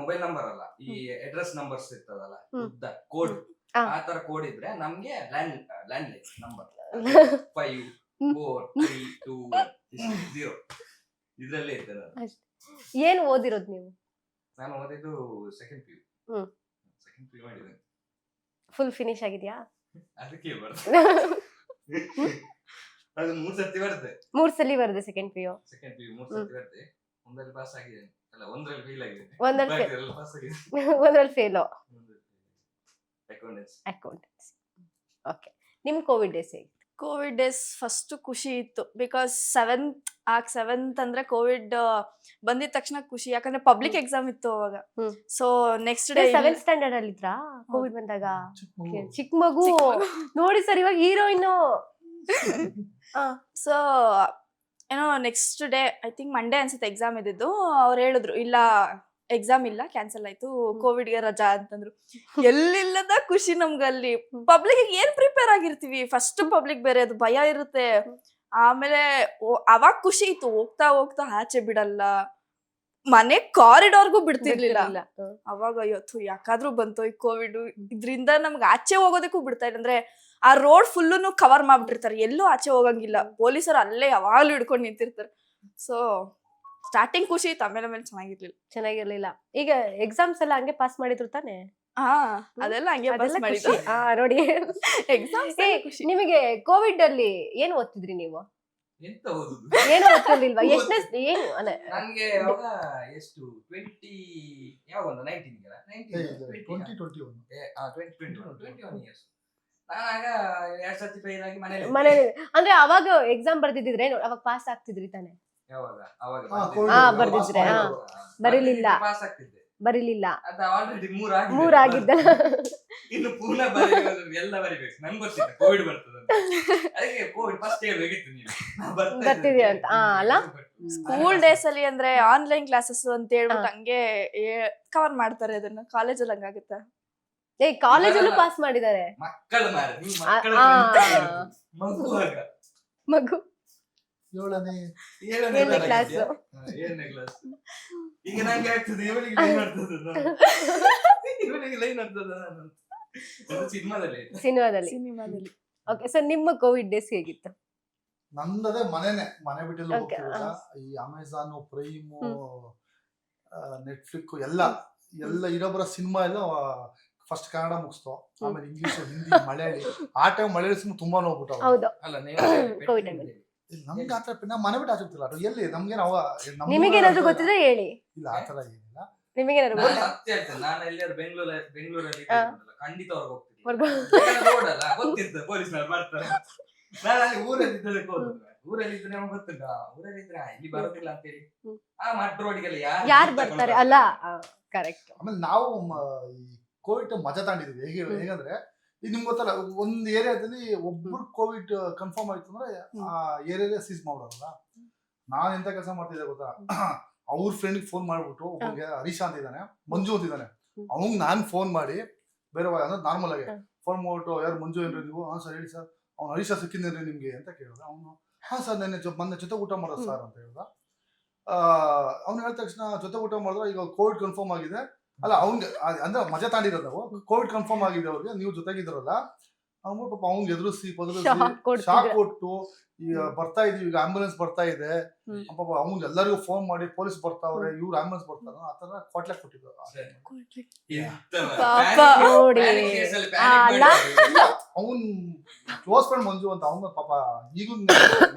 Speaker 3: ನಂಬರ್ ಅಲ್ಲ ಈ ಅಡ್ರೆಸ್ ನಂಬರ್ಸ್ ಇರ್ತದಲ್ಲ ಉದ್ದ ಕೋಡ್ ಆ ತರ ಕೋಡ್ ಇದ್ರೆ ನಮ್ಗೆ ಲ್ಯಾಂಡ್ ಲೈನ್ ನಂಬರ್ 5 4 3 2 0 ಇದ್ರಲ್ಲೇ ಇರ್ತದೆ.
Speaker 4: ಏನ್ ಓದಿರೋದು ನೀವು?
Speaker 3: ನಾನು ಓದಿದ್ದು ಸೆಕೆಂಡ್ ಪಿ ಯು ಮಾಡಿದ್ದೇನೆ.
Speaker 4: ಫುಲ್ ಫಿನಿಶ್ ಆಗಿದ್ಯಾ?
Speaker 3: ಅದಕ್ಕೆ ಅದು 3 ಸರ್ತಿ ಬರುತ್ತೆ.
Speaker 4: 3 ಸಲ ಬರುತ್ತೆ ಸೆಕೆಂಡ್ ಪಿ ಯು
Speaker 3: 3 ಸರ್ತಿ ಬರುತ್ತೆ. ಒಂದರಲ್ಲಿ ಪಾಸ್ ಆಗಿದ್ದೇನೆ ಅಲ್ಲ ಒಂದರಲ್ಲಿ ಫೇಲ್ ಆಗಿದ್ದೇನೆ
Speaker 4: ಒಂದರಲ್ಲಿ
Speaker 3: ಪಾಸ್ ಆಗಿದ್ದೇನೆ
Speaker 4: ಒಂದರಲ್ಲಿ ಫೇಲ್
Speaker 3: ಅಕೌಂಟೆನ್ಸಿ.
Speaker 4: ಓಕೆ ನಿಮ್ ಕೋವಿಡ್ ಡೇಸ್ ಹೇಗೆ?
Speaker 1: ಕೋವಿಡ್ ಡೇಸ್ ಫಸ್ಟ್ ಖುಷಿ ಇತ್ತು ಬಿಕಾಸ್ 7th ಅಂದ್ರೆ ಕೋವಿಡ್ ಬಂದಿದ ತಕ್ಷಣ ಖುಷಿ ಯಾಕಂದ್ರೆ ಪಬ್ಲಿಕ್ ಎಕ್ಸಾಮ್ ಇತ್ತು ಅವಾಗ. So next day
Speaker 4: 7th standard ಅಲ್ಲಿ ಇದ್ರಾ ಕೋವಿಡ್ ಬಂದಾಗ? ಚಿಕ್ಕ ಮಗು ನೋಡಿ ಸರ್ ಇವಾಗ ಹೀರೋಯಿನ್.
Speaker 1: ಸೊ ಏನೋ next day I think Monday ಅನ್ಸುತ್ತೆ ಎಕ್ಸಾಮ್ ಇದ್ದಿದ್ದು. ಅವ್ರು ಹೇಳಿದ್ರು ಇಲ್ಲ ಎಕ್ಸಾಮ್ ಇಲ್ಲ ಕ್ಯಾನ್ಸಲ್ ಆಯ್ತು ಕೋವಿಡ್ಗೆ ರಜಾ ಅಂತಂದ್ರು. ಎಲ್ಲಿಲ್ಲದ ಖುಷಿ ನಮ್ಗಲ್ಲಿ. ಪಬ್ಲಿಕ್ ಏನ್ ಪ್ರಿಪೇರ್ ಆಗಿರ್ತೀವಿ ಫಸ್ಟ್ ಪಬ್ಲಿಕ್ ಬೇರೆ ಅದು ಭಯ ಇರುತ್ತೆ. ಆಮೇಲೆ ಅವಾಗ ಖುಷಿ ಇತ್ತು ಹೋಗ್ತಾ ಹೋಗ್ತಾ ಆಚೆ ಬಿಡಲ್ಲ ಮನೆ ಕಾರಿಡಾರ್ಗೂ ಬಿಡ್ತಿರ್ಲಿಲ್ಲ. ಅವಾಗ ಅಯ್ಯೋ ಯಾಕಾದ್ರೂ ಬಂತು ಈ ಕೋವಿಡ್ ಇದ್ರಿಂದ ನಮ್ಗೆ ಆಚೆ ಹೋಗೋದಕ್ಕೂ ಬಿಡ್ತಾ ಇಲ್ಲ. ಅಂದ್ರೆ ಆ ರೋಡ್ ಫುಲ್ಲು ಕವರ್ ಮಾಡ್ಬಿಟ್ಟಿರ್ತಾರೆ ಎಲ್ಲೂ ಆಚೆ ಹೋಗಂಗಿಲ್ಲ. ಪೊಲೀಸರು ಅಲ್ಲೇ ಯಾವಾಗ್ಲೂ ಹಿಡ್ಕೊಂಡು ನಿಂತಿರ್ತಾರೆ. ಸೊ ಸ್ಟಾರ್ಟಿಂಗ್ ಖುಷಿ ಇತ್ತು ಆಮೇಲೆ ಚೆನ್ನಾಗಿರ್ಲಿಲ್ಲ.
Speaker 4: ಈಗ ಎಕ್ಸಾಮ್ಸ್ ಎಲ್ಲ ಹಂಗೆ ಪಾಸ್ ಮಾಡಿದ್ರು ತಾನೆ?
Speaker 1: ಅದೆಲ್ಲ ಹಂಗೆ ಪಾಸ್ ಮಾಡಿದ್ರು
Speaker 4: ನೋಡಿ.
Speaker 1: ಎಕ್ಸಾಮ್ಸ್ ಖುಷಿ.
Speaker 4: ನಿಮಗೆ ಕೋವಿಡ್ ಅಲ್ಲಿ ಏನ್ ಓದ್ತಿದ್ರಿ ನೀವು?
Speaker 3: ಎಂತ ಓದುದು
Speaker 4: ಏನು ಓದ್ತಿರ್ಲಿಲ್ವಾ? ಎಷ್ಟನೇ ಏನು
Speaker 3: ನಂಗೆ ಅವಾಗ ಎಷ್ಟು 20 ಯಾವಾಗ
Speaker 2: 2021
Speaker 3: ಇಯರ್ಸ್ ನಾನಾಗ 2 ಸರ್ತಿ ಫೇಲ್ ಆಗಿ
Speaker 4: ಮನೇಲಿ. ಅಂದ್ರೆ ಅವಾಗ ಎಕ್ಸಾಮ್ ಬರ್ದಿದ್ರೆ ಅವಾಗ ಪಾಸ್ ಆಗ್ತಿದ್ರಿ ತಾನೆ?
Speaker 3: ಯಾವಾಗ
Speaker 4: ಬರ್ದಿದ್ರೆ ಬರೀಲಿಲ್ಲ
Speaker 3: ಪಾಸ್ ಆಗ್ತಿದ್ದೆ
Speaker 4: ಬರೀಲಿಲ್ಲ
Speaker 3: ಅದು ಆಲ್ರೆಡಿ
Speaker 4: 3 ಆಗಿದ್ದ.
Speaker 3: ಇನ್ನು ಪುನಃ ಬರೀಬೇಕು ಎಲ್ಲ ಬರಿಬೇಕು ನಂಗೆ ಗೊತ್ತಿಲ್ಲ ಕೋವಿಡ್ ಬರ್ತದೆ ಅದಕ್ಕೆ ಕೋವಿಡ್ ಫಸ್ಟ್ ಹೇಳ್ಬೇಕಿತ್ತು ನೀವು
Speaker 4: ಬರ್ತಿದ್ಯಾ ಅಂತ. ಅಲ್ಲ
Speaker 1: ಸ್ಕೂಲ್ ಡೇಸ್ ಅಲ್ಲಿ ಅಂದ್ರೆ ಆನ್ಲೈನ್ ಕ್ಲಾಸಸ್ ಅಂತ ಹೇಳ್ಬಿಟ್ಟು ಹಂಗೆ ಕವರ್ ಮಾಡ್ತಾರೆ ಅದನ್ನ. ಕಾಲೇಜಲ್ಲಿ ಹಂಗಾಗುತ್ತೆ.
Speaker 4: ಕಾಲೇಜಲ್ಲೂ ಪಾಸ್ ಮಾಡಿದ್ದಾರೆ
Speaker 3: ಮಕ್ಕಳು
Speaker 4: ಮಗು 7ನೇ ಕ್ಲಾಸ್.
Speaker 3: ಈಗ ನಂಗೆ ಆಗ್ತದೆ ಇವಳಿಗೆ ಲೈನ್ ಆಗ್ತದ ಸಿನಿಮಾದಲ್ಲಿ
Speaker 4: ಸಿನಿಮಾದಲ್ಲಿ. ಓಕೆ ಸರ್, ನಿಮ್ಮ ಕೋವಿಡ್ ಡೇಸ್ ಹೇಗಿತ್ತು?
Speaker 2: ನಂದದೇ ಮನೆ ಬಿಟ್ಟಿಲ್ಲ
Speaker 4: Okay,
Speaker 2: ಹೋಗ್ತಿರಲಿಲ್ಲ. ಈ ಅಮೆಝಾನ್, ಪ್ರೈಮು, ನೆಟ್ಫ್ಲಿಕ್ಸ್ ಎಲ್ಲ ಇರೋಬರ ಸಿನಿಮಾ ಎಲ್ಲ ಫಸ್ಟ್ ಕನ್ನಡ ಮುಗಿಸ್ತು, ಆಮೇಲೆ ಇಂಗ್ಲಿಷ್, ಹಿಂದಿ, ಮಲಯಾಳಿ. ಆ ಟೈಮ್ ಮಲಯಾಳಿ ಸಿನಿಮಾ ತುಂಬಾ ನೋಡ್ಬಿಟ್ಟು
Speaker 4: ಹೌದು,
Speaker 3: ಅಲ್ಲ
Speaker 4: ಕೋವಿಡ್ ಟೈಮಲ್ಲಿ.
Speaker 2: ನಮ್ಗೆ ಆತರ ನಾವು ಮನೆ ಬಿಟ್ಟು ಆಚುತ್ತಿಲ್ಲ ಅದು ಎಲ್ಲಿ ನಮ್ಗೆ ನಾವು
Speaker 4: ನಿಮಗೇನಾದ್ರು ಗೊತ್ತಿದ್ರೆ ಹೇಳಿ.
Speaker 2: ಇಲ್ಲ ಆತರ ಏನಿಲ್ಲ.
Speaker 4: ನಿಮಗೇನಾದ್ರು
Speaker 3: ನಾನು
Speaker 4: ಗೊತ್ತಾ?
Speaker 3: ಸತ್ಯ ಹೇಳ್ತೇನೆ, ನಾನು ಎಲ್ಲಿಯಾರು ಬೆಂಗಳೂರಲ್ಲಿ
Speaker 4: ಹಾ.
Speaker 3: ಖಂಡಿತ ಹೊರಗೆ ಹೋಗ್ತೀನಿ. ರೋಡಲ್ಲ ಗೊತ್ತಿರ್ತದೆ, ಪೊಲೀಸ್ನವ್ರು ಬರ್ತಾರೆ. ನಾನು ಅಲ್ಲಿ ಊರಲ್ಲಿ ಇದ್ದದಕ್ಕೆ ಹೋದ್ರು. ಊರಲ್ಲಿ ಇದ್ರೆ ನಮ್ಗೆ ಗೊತ್ತಿಲ್ಲ, ಊರಲ್ಲಿ ಇದ್ರೆ ಇಲ್ಲಿ ಬರೋದಿಲ್ಲ ಅಂತೇಳಿ ಆ ಮಡ್ ರೋಡಿಗೆಲ್ಲ
Speaker 4: ಯಾರು ಬರ್ತಾರೆ ಅಲ್ಲ, ಕರೆಕ್ಟ್.
Speaker 2: ಆಮೇಲೆ ನಾವು ಈ ಕೋವಿಡ್ ಮಜಾ ತಗೊಂಡಿದ್ವಿ. ಹೇಗಂದ್ರೆ ಈಗ ನಿಮ್ಗೆ ಗೊತ್ತಲ್ಲ, ಒಂದ್ ಏರಿಯಾದಲ್ಲಿ ಒಬ್ರು ಕೋವಿಡ್ ಕನ್ಫರ್ಮ್ ಆಯ್ತು ಅಂದ್ರೆ ಆ ಏರಿಯಾ ಸೀಸ್ ಮಾಡೋರಲ್ಲ. ನಾನ್ ಎಂತ ಕೆಲಸ ಮಾಡ್ತಿದ್ದೆ ಗೊತ್ತಾ, ಅವ್ರ ಫ್ರೆಂಡ್ ಫೋನ್ ಮಾಡ್ಬಿಟ್ಟು, ಒಬ್ಬನಿಗೆ ಹರೀಶಾ ಅಂತ ಇದ್ದಾನೆ, ಮಂಜು ಅಂತ ಇದ್ದಾನೆ, ಅವಂಗ್ ನಾನ್ ಫೋನ್ ಮಾಡಿ ಬೇರೆ ಅಂದ್ರೆ ನಾರ್ಮಲ್ ಆಗಿ ಫೋನ್ ಮಾಡ್ಬಿಟ್ಟು, ಯಾರು ಮಂಜು ಏನ್ರಿ ನೀವು? ಹಾ ಸರ್ ಹೇಳಿ ಸರ್, ಅವ್ನು ಹರೀಶಾ ಸಿಕ್ಕಿದ್ರಿ ನಿಮ್ಗೆ ಅಂತ ಕೇಳಿದ. ಅವನು ಹಾ ಸರ್ ಮೊನ್ನೆ ಜೊತೆ ಊಟ ಮಾಡೋದು ಸರ್ ಅಂತ ಹೇಳ್ದ. ಅವ್ನು ಹೇಳಿದ ತಕ್ಷಣ ಜೊತೆ ಊಟ ಮಾಡಿದ್ರೆ ಈಗ ಕೋವಿಡ್ ಕನ್ಫರ್ಮ್ ಆಗಿದೆ ಅಲ್ಲ, ಅವ್ನ್ಗೆ ಅಂದ್ರೆ ಮಜಾ ತಾಂಡಿರೋದು ನಾವು, ಕೋವಿಡ್ ಕನ್ಫರ್ಮ್ ಆಗಿದೆ ಅವ್ರಿಗೆ, ನೀವು ಜೊತೆಗಿದ್ರಲ್ಲ ಅವ್ನು ಪಾಪ ಅವ್ನ್ಗೆ ಎದುರಿಸಿ ಶಾಕ್ ಕೊಟ್ಟು, ಈಗ ಬರ್ತಾ ಇದೀವಿ, ಈಗ ಆಂಬುಲೆನ್ಸ್ ಬರ್ತಾ ಇದೆ ಪಾಪ, ಅವ್ನ್ ಎಲ್ಲರಿಗೂ ಫೋನ್ ಮಾಡಿ ಪೊಲೀಸ್ ಬರ್ತಾವ್ರೆ, ಇವ್ರು ಆಂಬುಲೆನ್ಸ್ ಬರ್ತಾರ, ಆತರ ಕೊಟ್ಲೆ ಕೊಟ್ಟಿದ್ರು. ಅವ್ನ್ ಕ್ಲೋಸ್ ಫ್ರೆಂಡ್ ಮಂಜು ಅಂತ, ಅವ್ನ ಪಾಪ ಈಗೂ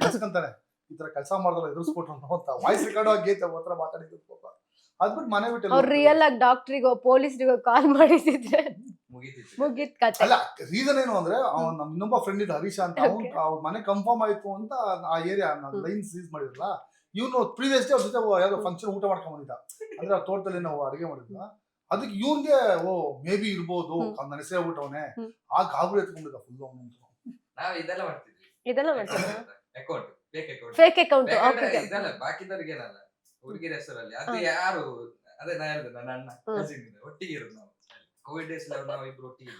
Speaker 2: ನೆನ್ಸ್ಕೊಂತಾನೆ, ಈ ತರ ಕೆಲಸ ಮಾಡಿದ್ರೆ ಎದುರಿಸ್ಕೊಟ್ರು ಅಂತ ವಾಯ್ಸ್ ರೆಕಾರ್ಡ್ ಆಗೈತೆ, ಹತ್ರ ಮಾತಾಡಿದ್ರು ಪಾಪ. ಅದ್ಬಿಟ್ಟು ಮನೆ ಬಿಟ್ಟು
Speaker 4: ಅವ್ರು ರಿಯಲ್ ಆಗಿ ಡಾಕ್ಟ್ರಿಗೋ ಪೊಲೀಸ್ರಿಗೋ ಕಾಲ್ ಮಾಡಿಸಿದ್ರೆ ಮುಗಿತ್ ಕತೆ.
Speaker 2: ಅಲ್ಲ, ರೀಸನ್ ಏನು ಅಂದ್ರೆ ಅವ್ನ ನಮ್ ಇನ್ನೊಬ್ಬ ಫ್ರೆಂಡ್ ಇದ್ದ ಹರೀಶಾ ಅಂತ, ಅವ್ರ ಮನೆ ಕನ್ಫರ್ಮ್ ಆಯ್ತು ಅಂತ ಆ ಏರಿಯಾ ಲೈನ್ ಸೀಸ್ ಮಾಡಿದ್ರಲ್ಲ, ಇವನು ಪ್ರೀವಿಯಸ್ ಡೇ ಅವ್ರ ಜೊತೆ ಯಾವ್ದೋ ಫಂಕ್ಷನ್ ಊಟ ಮಾಡ್ಕೊಂಡ್ ಬಂದಿದ್ದ, ಅಂದ್ರೆ ಆ ತೋಟದಲ್ಲಿ ನಾವು ಅಡಿಗೆ ಮಾಡಿದ್ದ. ಅದಕ್ಕೆ ಇವ್ನ್ಗೆ ಮೇ ಬಿ ಇರ್ಬೋದು, ನನ್ನ ಹೆಸರೇ ಆಗ್ಬಿಟ್ಟವನೆ, ಆ ಗಾಬರಿ ಎತ್ಕೊಂಡಿದ್ದ ಫುಲ್ ಅವನು.
Speaker 3: ನಾವ್ ಇದೆಲ್ಲ ಮಾಡ್ತಿದ್ವಿ, ಅಕೌಂಟ್
Speaker 4: ಫೇಕ್ ಅಕೌಂಟ್
Speaker 3: ಇದೆಲ್ಲ ಬಾಕಿದವ್ರಿಗೆ ಏನಲ್ಲ, ಹುಡುಗಿರ ಹೆಸರಲ್ಲಿ ಅದು ಯಾರು, ಅದೇ ನಾ ಹೇಳಿದೆ, ನನ್ನ ಅಣ್ಣ ಕಸಿನ್ ಒಟ್ಟಿಗೆ ಇರೋದು ನಾವು. ಕೋವಿಡ್ ಡೇಸ್ ನಾವಿಬ್ರು ಒಟ್ಟಿಗೆ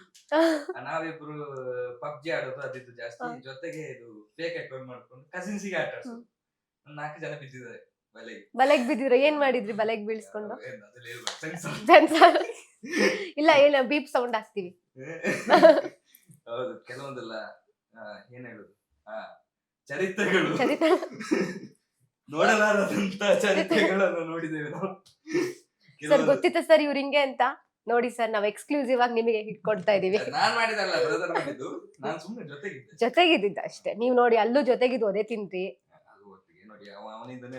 Speaker 3: ನಾವಿಬ್ರು ಪಬ್ಜಿ ಆಡೋದು ಅದಿದ್ದು ಜಾಸ್ತಿ, ಜೊತೆಗೆ ಇದು ಫೇಕ್ ಅಕೌಂಟ್ ಮಾಡ್ಕೊಂಡು ಕಸಿನ್ಸಿಗೆ ಆಟ ಆಡ್ಸೋದು. 4 ಜನ ಬಿದ್ದಿದ್ದಾರೆ
Speaker 4: ಬಲೆಗ್ ಬಿದ್ದಿದ್ರ. ಏನ್ ಮಾಡಿದ್ರಿ ಬಲೆಗ್ ಬೀಳ್ಸ್ಕೊಂಡು? ಇಲ್ಲ ಏನ ಬೀಪ್ ಸೌಂಡ್ ಹಾಕ್ತಿವಿ.
Speaker 3: ಹೌದು, ಕೆಲವೊಂದೆಲ್ಲ ಏನ್ ಹೇಳುದು, ಚರಿತ್ರೆಗಳು, ನೋಡಲಾರದಂತ ಚರಿತ್ರೆಗಳನ್ನು ನೋಡಿದ್ದೇವೆ ನಾವು.
Speaker 4: ಸರ್ ಗೊತ್ತಿತ್ತ ಸರ್ ಇವ್ರ ಹಿಂಗೆ ಅಂತ? ನೋಡಿ ಸರ್, ನಾವ್ ಎಕ್ಸ್ಕ್ಲೂಸಿವ್ ಆಗಿ ನಿಮಗೆ ಕೊಡ್ತಾ ಇದೀವಿ.
Speaker 3: ನಾನ್ ಮಾಡಿದಲ್ಲ, ಬ್ರದರ್ ಮಾಡಿದ್ದು, ನಾನ್ ಸುಮ್ಮನೆ
Speaker 4: ಜೊತೆಗಿದ್ದ ಅಷ್ಟೇ. ನೀವ್ ನೋಡಿ ಅಲ್ಲೂ ಜೊತೆಗಿದ್ದು ಅದೇ ತಿಂದ್ರಿ
Speaker 3: ನೋಡಿ. ಅವನಿಂದನೇ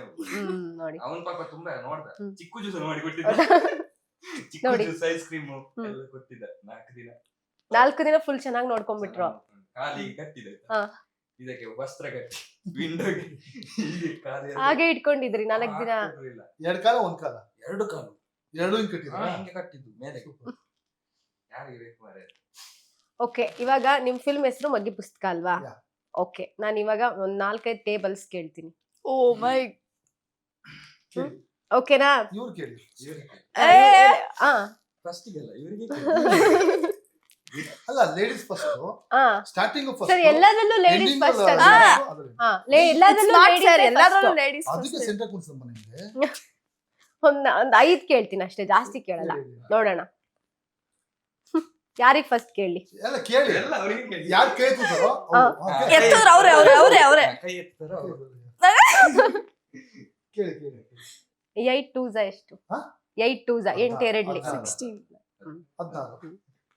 Speaker 4: ನೋಡಿ,
Speaker 3: ಅವನ್ ಪಾಪ ತುಂಬಾ ನೋಡ್ದ, ಚಿಕ್ಕು ಜ್ಯೂಸ್ ಮಾಡಿ ಕೊಟ್ಟಿದ್ದ, ಚಿಕ್ಕು ಜ್ಯೂಸ್, ಐಸ್ ಕ್ರೀಮ್ ಎಲ್ಲ ಕೊಟ್ಟಿದ್ದ.
Speaker 4: 4 ದಿನ ಫುಲ್ ಚೆನ್ನಾಗಿ ನೋಡ್ಕೊಂಡ್ಬಿಟ್ರು.
Speaker 3: ಕಾಲಿಗೆ ಕಟ್ಟಿದೆ, ಇದಕ್ಕೆ ವಸ್ತ್ರ ಕಟ್ಟಿ, ವಿಂಡೋಗೆ
Speaker 4: ಹಾಗೆ ಇಟ್ಕೊಂಡಿದ್ರಿ 4 ದಿನ.
Speaker 2: 2 ಕಾಲ 1 ಕಾಲ
Speaker 3: 2 ಕಾಲು
Speaker 2: 2 ಹಿಂಗ್ ಕಟ್ಟಿದ್ರು,
Speaker 3: ಹಿಂಗೆ ಕಟ್ಟಿದ್ದು ಮೇಲೆ. ಯಾರಿಗೆ ಬೇಕು ಮಾರ್ರೆ.
Speaker 4: ಓಕೆ, ಇವಾಗ ನಿಮ್ ಫಿಲ್ಮ್ ಹೆಸರು ಮಗ್ಗಿ ಪುಸ್ತಕ ಅಲ್ವಾ? ಓಕೆ, ನಾನು ಇವಾಗ ಒಂದ್ 4-5 ಟೇಬಲ್ಸ್ ಕೇಳ್ತೀನಿ.
Speaker 1: ಓ ಮೈ,
Speaker 4: ಓಕೆನಾ?
Speaker 2: ಇವ್ರು ಕೇಳಿ.
Speaker 3: ಫಸ್ಟಿಗೆಲ್ಲ ಇವರಿಗೆ
Speaker 2: ಅಲ್ಲ, ladies first, starting first.
Speaker 4: Sir ಎಲ್ಲದರಲ್ಲೂ ಲೇಡೀಸ್ ಫಸ್ಟ್ ಅಲ್ಲ? ಎಲ್ಲದರಲ್ಲೂ ಲೇಡೀಸ್ ಫಸ್ಟ್.
Speaker 2: ಅದಕ್ಕೆ ಸೆಂಟರ್ ಕುಣಿಸಮ್ಮ ನಿಮಗೆ.
Speaker 4: ಒಂದ್ 5 ಕೇಳ್ತೀನಿ ಅಷ್ಟೇ, ಜಾಸ್ತಿ ಕೇಳಲ್ಲ. ನೋಡೋಣ ಯಾರಿಗ್ ಫಸ್ಟ್ ಕೇಳಿ.
Speaker 2: ಎಲ್ಲ ಕೇಳಿ,
Speaker 3: ಎಲ್ಲ ಅವರಿಗೆ ಕೇಳಿ.
Speaker 2: ಯಾರು ಕೇಳ್ತಿದ್ದಾರೋ
Speaker 1: ಎತ್ತಿದ್ರು ಅವ್ರೆ
Speaker 3: ಕೈ ಎತ್ತಾರೋ
Speaker 2: ಕೇಳಿ ಕೇಳಿ.
Speaker 4: 8 2s ಎಷ್ಟು? 8 2s 8 ಎರಡ್ಲಿ
Speaker 1: 16.
Speaker 2: 16.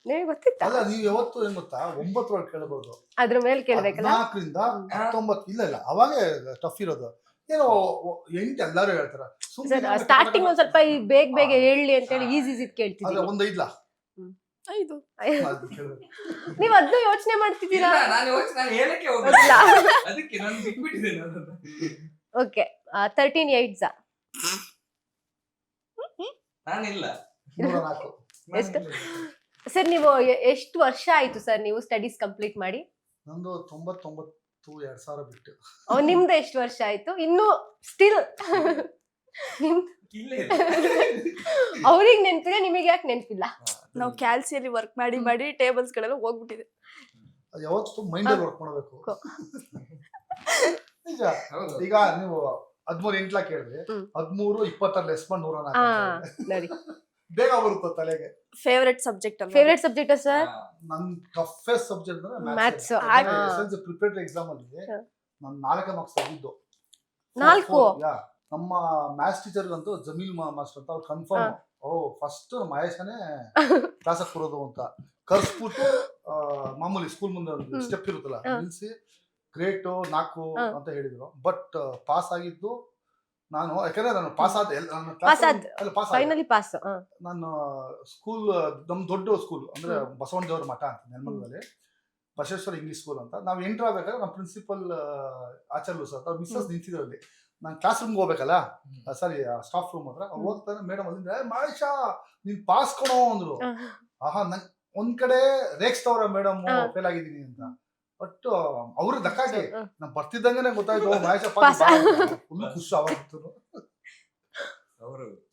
Speaker 4: ನಿಮಗೆ ಗೊತ್ತಿತ್ತಾ?
Speaker 2: ಅಲ್ಲ, ನೀವು ಯಾವತ್ತು ಏನ್ ಗೊತ್ತಾ, 9 ಒಳಗೆ ಕೇಳಬಹುದು,
Speaker 4: ಅದ್ರ ಮೇಲೆ ಕೇಳ್ಬೇಕಲ್ಲ.
Speaker 2: 14ರಿಂದ 19. ಇಲ್ಲ ಅವಾಗೇ ಟಫ್ ಇರೋದು. ಏನೋ 8 ಎಲ್ಲಾರು ಹೇಳ್ತಾರ.
Speaker 4: ಸ್ಟಾರ್ಟಿಂಗ್ ಒಂದ್ ಸ್ವಲ್ಪ ಬೇಗ ಹೇಳಿ ಅಂತ ಹೇಳಿ ಈಸಿ ಕೇಳ್ತಿದ್ದೀವಿ.
Speaker 2: ಒಂದು 5
Speaker 1: 5
Speaker 4: ನೀವ್ ಅದನ್ನು ಯೋಚನೆ ಮಾಡ್ತಿದ್ದೀರಾ?
Speaker 3: ನಾನು ಹೇಳಕ್ಕೆ ಹೋಗಿಲ್ಲ, ಅದಕ್ಕೆ ನಾನು ಬಿಟ್ಬಿಟ್ಟಿದ್ದೇನೆ ಅದನ್ನ.
Speaker 4: ಓಕೆ, 13 8s
Speaker 3: ನಾನಿಲ್ಲ.
Speaker 2: 104.
Speaker 4: ಎಷ್ಟು ಸರ್? ನೀವು ಎಷ್ಟು ವರ್ಷ ಆಯ್ತು ಸರ್ ನೀವು ಸ್ಟಡೀಸ್ ಕಂಪ್ಲೀಟ್ ಮಾಡಿ?
Speaker 2: ನಂದು 99 2000 ಬಿಟ್ಟು.
Speaker 4: ನಿಮ್ದು ಎಷ್ಟು ವರ್ಷ ಆಯ್ತು? ಇನ್ನು ಸ್ಟಿಲ್ ಅವ್ರಿಗೆ ನೆನ್ಪಿದೆ, ನಿಮಗೆ ಯಾಕೆ ನೆನ್ಪಿಲ್ಲ?
Speaker 1: ನಾವು ಕ್ಯಾಲ್ಸಿಯಲ್ಲಿ ವರ್ಕ್ ಮಾಡಿ ಟೇಬಲ್ಸ್ ಗಳೆಲ್ಲ ಹೋಗ್ಬಿಟ್ಟಿದೆ.
Speaker 2: ಯಾವತ್ತು ಮೈಂಡ್ ಅಲ್ಲಿ ವರ್ಕ್ ಮಾಡಬೇಕು. ನಿಜ. ಈಗ ನೀವು 13 8 ಕೇಳಿದ್ರೆ 13 20 ಲೆಸ್ ಮಾಡಿ 104
Speaker 4: ನೋಡಿ.
Speaker 2: ಬೇಗ ಬರುತ್ತೆ ತಲೆಗೆ.
Speaker 1: ಫೇವ್ರೆಟ್ ಸಬ್ಜೆಕ್ಟ್ ಅಲ್ಲ
Speaker 4: ಫೇವ್ರೆಟ್ ಸಬ್ಜೆಕ್ಟ್ ಸರ್?
Speaker 2: ನನ್ ಟಫೆಸ್ಟ್ ಸಬ್ಜೆಕ್ಟ್ ಅಂದ್ರೆ
Speaker 4: Maths.
Speaker 2: ಮ್ಯಾಥ್ಸ್. ಪ್ರಿಪರೇಟರಿ ಎಕ್ಸಾಮ್ ಅಲ್ಲಿ ನಾನು 4 ಮಾರ್ಕ್ಸ್ ತೆಗಿದ್ದು.
Speaker 4: 4?
Speaker 2: ನಮ್ಮ ಮ್ಯಾಥ್ಸ್ ಟೀಚರ್ ಅಂತೂ ಜಮೀಲ್ ಮಾಸ್ಟರ್ ಅಂತ ಅವ್ರು ಕನ್ಫರ್ಮ್ ಫಸ್ಟ್ ಮಹೇಶನೇ ಕ್ಲಾಸ್ ಕೊಡೋದು ಅಂತ ಕರ್ಸ್ಬಿಟ್ಟು ಮಾಮೂಲಿ ಸ್ಕೂಲ್ ಮುಂದೆ ಒಂದು ಸ್ಟೆಪ್ ಇರುತ್ತಲ್ಲ ನಿಲ್ಸಿ ಗ್ರೇಟ್ 4 ಅಂತ ಹೇಳಿದ್ರು. ಬಟ್ ಪಾಸ್ ಆಗಿದ್ದು ನಾನು, ಯಾಕಂದ್ರೆ ನಾನು ಪಾಸ್
Speaker 4: ಫೈನಲಿ ಪಾಸ್.
Speaker 2: ನಾನು ಸ್ಕೂಲ್ ನಮ್ ದೊಡ್ಡ ಸ್ಕೂಲ್ ಅಂದ್ರೆ ಬಸವಣ್ಣ ದೇವರ ಮಠ ಅಂತ ನೆಲಮಂಗಲದಲ್ಲಿ ಬಸವೇಶ್ವರ ಇಂಗ್ಲಿಷ್ ಸ್ಕೂಲ್ ಅಂತ. ನಾವು ಎಂಟರ್ ಆಗ್ಬೇಕಾದ್ರೆ ನಮ್ಮ ಪ್ರಿನ್ಸಿಪಲ್ ಆಚಾರ್ಯ ಸರ್ ಅವ್ರ ಮಿಸ್ಸಸ್ ನಿಂತಿದ್ರಲ್ಲಿ. ನಾನು ಕ್ಲಾಸ್ ರೂಮ್ಗೆ ಹೋಗ್ಬೇಕಲ್ಲ, ಸಾರಿ ಸ್ಟಾಫ್ ರೂಮ್ ಹತ್ರ ಹೋಗ್ತಾನೆ ಮೇಡಮ್ ಅಲ್ಲಿಂದ ಮಹೇಶ ನೀನ್ ಪಾಸ್ ಕೊಡೋ ಅಂದ್ರು. ಆಹಾ ನಂಗೆ ಒಂದ್ ಕಡೆ ರೇಗಿಸ್ತವ್ರ ಮೇಡಮ್ ಫೇಲ್ ಆಗಿದ್ದೀನಿ ಅಂತ. ಬಟ್ ಅವ್ರಿಗೆ ದಕ್ಕಾಗಿ ನಾನ್ ಬರ್ತಿದ್ದಂಗೆ ಗೊತ್ತಾಯ್ತು ಮಹೇಶ ಪಾಸ್. ಫುಲ್ ಖುಷಿ ಅವಾಗಿತ್ತು.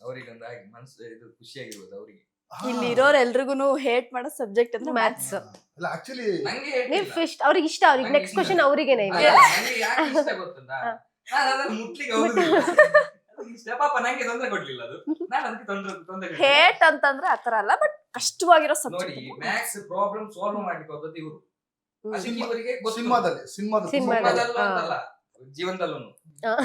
Speaker 3: ಅವ್ರಿಗೊಂದು ಮನ್ಸು ಇದು ಖುಷಿಯಾಗಿರ್ಬೋದು ಅವ್ರಿಗೆ.
Speaker 1: ಇಲ್ಲಿ ಇರೋರು ಎಲ್ರಿಗೂ ಹೇಟ್ ಮಾಡೋ ಸಬ್ಜೆಕ್ಟ್ ಅಂದ್ರೆ ಮ್ಯಾಥ್ಸ್.
Speaker 2: ಇಲ್ಲ ಆಕ್ಚುಲಿ
Speaker 4: ನೀವು ಫಿಸ್ಟ್ ಅವ್ರಿಗೆ ಇಷ್ಟ, ಅವ್ರಿಗೆ ನೆಕ್ಸ್ಟ್ ಕ್ವೆಶ್ಚನ್ ಅವ್ರಿಗೇನೆ ಇದೆ.
Speaker 3: ನಂಗೆ ಯಾಕೆ ಇಷ್ಟ ಗೊತ್ತುಂಟಾ, ನಾನು ಅದನ್ನ ಮುಟ್ಲಿಕ್ಕೆ ಹೋಗುದಿಲ್ಲ. ಇಷ್ಟ ಪಾಪ ನಂಗೆ ತೊಂದರೆ ಕೊಡ್ಲಿಲ್ಲ ಅದು, ನಾನು ಅದಕ್ಕೆ ತೊಂದರೆ
Speaker 1: ಹೇಟ್ ಅಂತಂದ್ರೆ ಆತರ ಅಲ್ಲ, ಬಟ್ ಕಷ್ಟವಾಗಿರೋ
Speaker 3: ನೋಡಿ.
Speaker 1: ಸಬ್ಜೆಕ್ಟ್.
Speaker 3: ಮ್ಯಾಥ್ಸ್ ಪ್ರಾಬ್ಲಮ್ ಸಾಲ್ವ್ ಮಾಡ್ಲಿಕ್ಕೆ ಹೋದದ್ದು ಇವರು. ಅದಕ್ಕೆ ಇವರಿಗೆ
Speaker 2: ಸಿನಿಮಾದಲ್ಲಿ
Speaker 3: ಅಂತಲ್ಲ, ಜೀವನದಲ್ಲೂ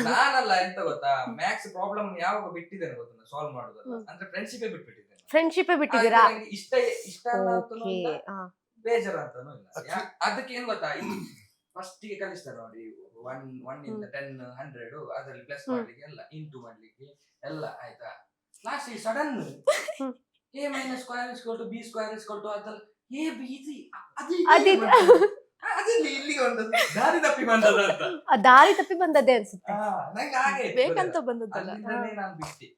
Speaker 3: ನಾನಲ್ಲ. ಎಂತ ಗೊತ್ತಾ, ಮ್ಯಾಥ್ಸ್ ಪ್ರಾಬ್ಲಮ್ ಯಾವಾಗ ಬಿಟ್ಟಿದ್ದೇನೆ ಗೊತ್ತಾ ಸಾಲ್ವ್ ಮಾಡುದಲ್ಲ, ಅಂದ್ರೆ ಫ್ರೆಂಡ್ಶಿಪ್ ಬಿಟ್ಬಿಟ್ಟಿದ್ದೇನೆ.
Speaker 4: ಫ್ರೆಂಡ್ಶಿಪ್ ಬಿಟ್ಟಿದ್ದೀರಾ?
Speaker 3: ಇಷ್ಟ ಅಲ್ಲ ಅಂತಾನೂ ಇಲ್ಲ, ಬೇಜಾರ ಅಂತಾನೂ ಇಲ್ಲ. ಅದಕ್ಕೆ ಏನ್ ಗೊತ್ತಾ, ಫಸ್ಟ್ ಗೆ ಕಲಿಸ್ತಾರೆ ನೋಡಿ, 1 ಇಂದ 10 100 ಅದರಲ್ಲಿ ಪ್ಲಸ್ ಮಾಡ್ಲಿಕ್ಕೆ ಎಲ್ಲ, ಇಂಟು ಮಾಡ್ಲಿಕ್ಕೆ ಎಲ್ಲ ಆಯ್ತಾ. Last sudden a minus square is equal to b square is equal to ಅದಲ್ಲ a b c ಅದಿಲ್ಲಿ ಇಲ್ಲಿಗೆ ಬಂದದ್ದು ದಾರಿ ತಪ್ಪಿ ಬಂದದ್ದು ಅಂತ.
Speaker 4: ದಾರಿ ತಪ್ಪಿ ಬಂದದ್ದೇ ಅನ್ಸುತ್ತೆ.
Speaker 3: ನಂಗೆ ಹಾಗೆ
Speaker 1: ಬೇಕಂತ ಬಂದದ್ದಲ್ಲ.
Speaker 3: ನಾನು ಬಿಟ್ಟಿ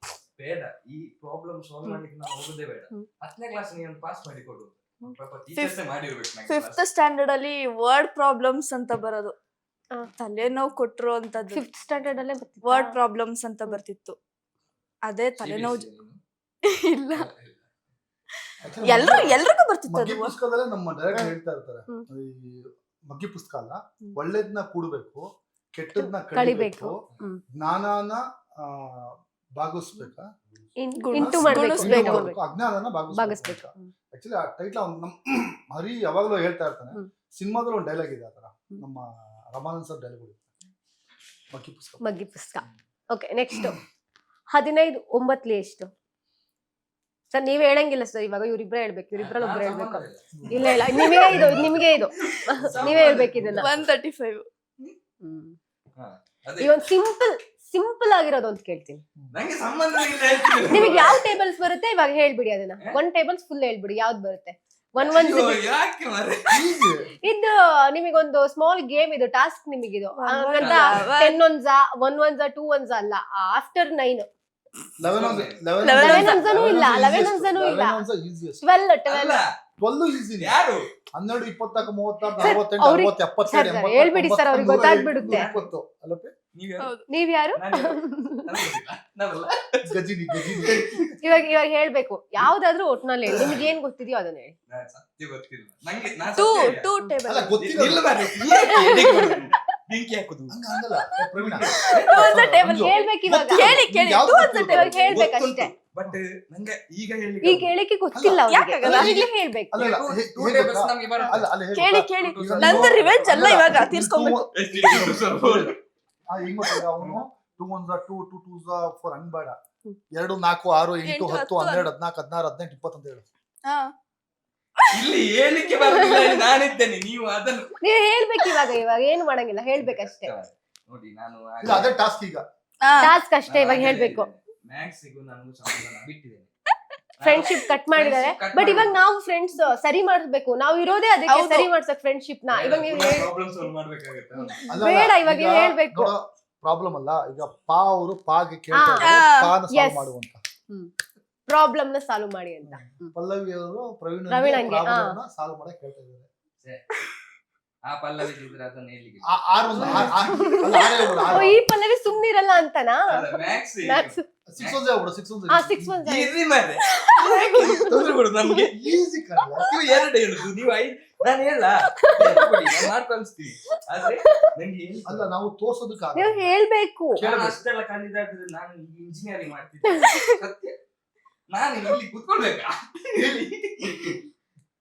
Speaker 3: ಬೇಡ, ಈ ಪ್ರಾಬ್ಲಮ್ ಸಾಲ್ವ್ ಮಾಡ್ಲಿಕ್ಕೆ ನಾವು ಹೋಗೋದೇ ಬೇಡ. 10ನೇ ಕ್ಲಾಸ್ ನೀನು ಪಾಸ್ ಮಾಡಿ ಕೊಡು, ಮಾಡಿರ್ಬೇಕು.
Speaker 1: 5th ಸ್ಟ್ಯಾಂಡರ್ಡ್ ಅಲ್ಲಿ ವರ್ಡ್ ಪ್ರಾಬ್ಲಮ್ಸ್ ಅಂತ ಬರೋದು, ತಲೆನೋವು ಕೊಟ್ರು ಅಂತದ್ದು.
Speaker 4: 5th ಸ್ಟ್ಯಾಂಡರ್ಡ್ ಅಲ್ಲೇ
Speaker 1: ವರ್ಡ್ ಪ್ರಾಬ್ಲಮ್ಸ್ ಅಂತ ಬರ್ತಿತ್ತು. ಅದೇ ತಲೆನೋವು ಇಲ್ಲ, ಎಲ್ರಿಗೂ ಬರ್ತಿತ್ತು
Speaker 2: ಮಗ್ಗಿ
Speaker 1: ಅದು.
Speaker 2: ಪುಸ್ತಕದಲ್ಲೇ ನಮ್ಮ ಡೈರೆಕ್ಟ್ ಹೇಳ್ತಾ ಇರ್ತಾರೆ, ಈ ಮಗ್ಗಿ ಪುಸ್ತಕ ಅಲ್ಲ, ಒಳ್ಳೇದನ್ನ ಕೂಡ್ಬೇಕು, ಕೆಟ್ಟದ್ನ ಕಳಿಬೇಕು, ಜ್ಞಾನನ ಭಾಗಿಸ್ಬೇಕಾ,
Speaker 4: ಇಂಟು ಮಾಡ್ಬೇಕು,
Speaker 2: ಅಜ್ಞಾನನ ಭಾಗಿಸ್ಬೇಕು. ಆಕ್ಚುಲಿ ಆ ಟೈಟ್ಲ್ ನಮ್ ಹರಿ ಯಾವಾಗ್ಲೂ ಹೇಳ್ತಾ ಇರ್ತಾನೆ. ಸಿನಿಮಾದಲ್ಲಿ ಒಂದು ಡೈಲಾಗ್ ಇದೆ ಆತರ, ನಮ್ಮ ರಮಾನಂದ್ ಸರ್ ಡೈಲಾಗ್
Speaker 4: ಮಗ್ಗಿ ಪುಸ್ತಕ. ಓಕೆ, ನೆಕ್ಸ್ಟ್ 15 ಎಷ್ಟು ಸರ್? ನೀವ್ ಹೇಳಂಗಿಲ್ಲ ಸರ್, ಇವಾಗ ಇವ್ರಿಬ್ರೆ ಹೇಳ್ಬೇಕು, ಇವ್ರಿಬ್ರಲ್ಲಿ ಒಬ್ರು ಹೇಳ್ಬೇಕು. ಇಲ್ಲ ಇಲ್ಲ, ನಿಮಗೆ ಇದು ನೀವೇ ಹೇಳ್ಬೇಕು ಇದನ್ನ.
Speaker 1: 135.
Speaker 4: ಈ ಒಂದು ಸಿಂಪಲ್ ಆಗಿರೋದು ಅಂತ ಕೇಳ್ತೀನಿ.
Speaker 3: ನಂಗೆ ಸಂಬಂಧ ಇಲ್ಲ.
Speaker 4: ನಿಮಗೆ ಯಾವ ಟೇಬಲ್ಸ್ ಬರುತ್ತೆ ಇವಾಗ ಹೇಳ್ಬಿಡಿ, ಅದನ್ನ 1 ಟೇಬಲ್ಸ್ ಫುಲ್ ಹೇಳ್ಬಿಡಿ, ಯಾವ್ದು ಬರುತ್ತೆ. 1 1 ಇದು ನಿಮಗೊಂದು ಸ್ಮಾಲ್ ಗೇಮ್, ಇದು ಟಾಸ್ಕ್ ನಿಮಗಿದು. 10 1s 1 1s 2 1s ಅಲ್ಲ, ಆಫ್ಟರ್ 9
Speaker 2: 11
Speaker 4: 11 ಇಲ್ಲ, 11 ಇಲ್ಲ, 12
Speaker 2: ಈಸಿ.
Speaker 3: ಯಾರು
Speaker 2: 12 24 36 48 40 77
Speaker 4: ಹೇಳ್ಬಿಡಿ ಸರ್, ಅವ್ರಿಗೆ ಗೊತ್ತಾಗ್ಬಿಡುತ್ತೆ. ನೀವ್ ಯಾರು? ಇವಾಗ ಹೇಳ್ಬೇಕು, ಯಾವ್ದಾದ್ರು ಒಟ್ನಲ್ಲಿ ಹೇಳಿ, ನಿಮ್ಗೆ ಏನ್ ಗೊತ್ತಿದೆಯೋ ಅದನ್ನ ಹೇಳಿ.
Speaker 1: ಟೂ ಟೇಬಲ್
Speaker 4: ಹೇಳ್ಬೇಕು ಇವಾಗ, ಹೇಳ್ಬೇಕಷ್ಟೇ.
Speaker 3: ಬಟ್ ನಂಗೆ ಈಗ
Speaker 4: ಹೇಳಿಕ್ಕೆ ಗೊತ್ತಿಲ್ಲ ಅವ್ರಿಗೆ, ಹೇಳ್ಬೇಕು.
Speaker 1: ಕೇಳಿ ನಂದು ರಿವೆಂಜ್ ಅಲ್ಲ, ಇವಾಗ ತೀರ್ಸ್ಕೊಂಡ್ಬೇಕು.
Speaker 2: ಅವನು 2 1s 2 2 2s 4 ಹಂಗ್ ಬೇಡ, 2 4 6 8 10 12 14 15 16 17 20 ಅಂತ ಹೇಳು.
Speaker 3: ಇಲ್ಲಿ ಹೇಳಿಕೆ ಬರಲಿಲ್ಲ, ನಾನಿದ್ದೇನೆ, ನೀವು ಅದನ್ನು
Speaker 4: ನೀವು ಹೇಳ್ಬೇಕು. ಇವಾಗ ಏನು ಮಾಡಂಗಿಲ್ಲ, ಹೇಳ್ಬೇಕಷ್ಟೇ.
Speaker 3: ನೋಡಿ ನಾನು
Speaker 2: ಅದೇ ಟಾಸ್ಕ್, ಈಗ
Speaker 4: ಟಾಸ್ಕ್ ಅಷ್ಟೇ, ಇವಾಗ ಹೇಳ್ಬೇಕು.
Speaker 3: ಮ್ಯಾಥ್ಸ್ಗೂ ನಾನು ಸಂಬಂಧ ಬಿಟ್ಟಿದ್ದೇನೆ,
Speaker 4: ಫ್ರೆಂಡ್ಶಿಪ್ ಕಟ್ ಮಾಡಿದ್ದಾರೆ. ಬಟ್ ಇವಾಗ ನಾವು ಫ್ರೆಂಡ್ಸ್ ಸರಿ ಮಾಡಿಸ್ಬೇಕು, ನಾವು ಇರೋದೇ ಅದಕ್ಕೆ ಸರಿ ಮಾಡ್ಸಕ್ ಫ್ರೆಂಡ್ಶಿಪ್ ನ. ಇವಾಗ ನೀವು
Speaker 3: ಪ್ರಾಬ್ಲಮ್ ಸಾಲ್ವ್ ಮಾಡ್ಬೇಕಾಗುತ್ತೆ.
Speaker 4: ಬೇಡ, ಇವಾಗ ನೀವು ಹೇಳ್ಬೇಕು.
Speaker 2: ಪ್ರಾಬ್ಲಮ್ ಅಲ್ಲ, ಈಗ ಪಾ ಅವರು ಪಾಗೆ ಕೇಳ್ತಾರೆ, ಪಾನ ಸಾಲ್ವ್ ಮಾಡುವಂತ
Speaker 4: ಪ್ರಾಬ್ಲಮ್ ನ ಸಾಲ್ವ್ ಮಾಡಿ ಅಂತ.
Speaker 2: ಪಲ್ಲವಿ ಅವರು ಪ್ರವೀಣ್ ಸಾಲ್ವ್ ಮಾಡಕ್ ಹೇಳ್ತಾ ಇದ್ದಾರೆ.
Speaker 3: ಆ ಪಲ್ಲವಿ ಇದ್ರೆ ಅದನ್ನ ಎಲ್ಲಿಗೆ
Speaker 4: ಈ ಪಲ್ಲವಿ ಸುಮ್ನಿರಲ್ಲ ಅಂತನಾ?
Speaker 3: Maths
Speaker 2: 6 1s ಆಗ್ಬಿಡು, 6 1s
Speaker 4: 6 1s
Speaker 3: easy ಮಾರೆ, ತೊಂದ್ರೆ ಕೊಡು ನಮ್ಗೆ.
Speaker 2: ಈಸಿ ಕಣಲ್ಲ,
Speaker 3: ನೀವು 2 ಹೇಳುದು, ನೀವು 5 ನಾನು ಹೇಳ ಮಾಡ್ಕೊಳ್ಸ್ತೀನಿ. ಆದ್ರೆ ನಂಗೆ
Speaker 2: ಅಲ್ಲ, ನಾವು ತೋರ್ಸೋದಕ್ಕೆ
Speaker 4: ನೀವು ಹೇಳ್ಬೇಕು.
Speaker 3: ಅಷ್ಟೆಲ್ಲ ಕಲಿದಾದ್ರೆ ನಾನು ಇಂಜಿನಿಯರಿಂಗ್ ಮಾಡ್ತಿದ್ದೆ. ಸತ್ಯ ನಾನು ಇಲ್ಲಿ ಕುತ್ಕೊಳ್ಬೇಕಾ ಹೇಳಿ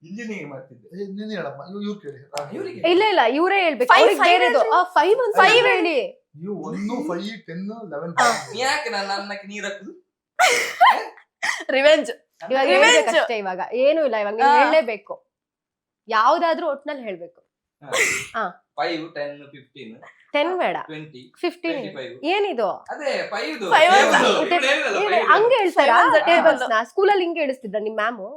Speaker 3: ಇಂಜಿನಿಯರಿಂಗ್ ಮಾಡ್ತಿದ್ದೆ.
Speaker 2: ನೀನ್ ಹೇಳಮ್ಮ, ಇವ್ರು ಕೇಳಿ.
Speaker 3: ಇವ್ರಿಗೆ
Speaker 4: ಇಲ್ಲ ಇವರೇ ಹೇಳ್ಬೇಕು.
Speaker 1: Five,
Speaker 4: ಅವ್ರಿಗೆ
Speaker 1: five
Speaker 4: ಬೇರೆದು.
Speaker 1: ಹೇಳ್ರಿ.
Speaker 4: 5
Speaker 1: Five
Speaker 4: ಹೇಳಿ.
Speaker 2: ನೀವು 1, 5, 10, 11.
Speaker 3: ಯಾಕೆ ನಾನು ಅನ್ನಕ್ಕೆ ನೀರ್ ಹಾಕುದು?
Speaker 1: ರಿವೆಂಜ್.
Speaker 4: ಇವಾಗ
Speaker 1: Revenge.
Speaker 4: ಹೇಳ್ಬೇಕಷ್ಟೇ. ಇವಾಗ ಏನು ಇಲ್ಲ, ಇವಾಗ ನೀವು
Speaker 1: ಆ.
Speaker 4: ಹೇಳಲೇಬೇಕು. ಯಾವ್ದಾದ್ರೂ ಒಟ್ನಲ್ಲಿ ಹೇಳ್ಬೇಕು.
Speaker 3: 5, 10, 15,
Speaker 4: 10 ಬೇಡ,
Speaker 3: 20,
Speaker 4: 15.
Speaker 3: 25.
Speaker 4: ಏನಿದು?
Speaker 3: ಅದೇ 5
Speaker 1: Five
Speaker 4: ಹಂಗೆ ಹೇಳ್ತಾರಾ
Speaker 1: Five ones,
Speaker 4: ಟೇಬಲ್ಸ್ ನ? ಸ್ಕೂಲಲ್ಲಿ ಹಿಂಗೆ ಹೇಳಿಸ್ತಿದ್ರ ನಿಮ್ ಮ್ಯಾಮು?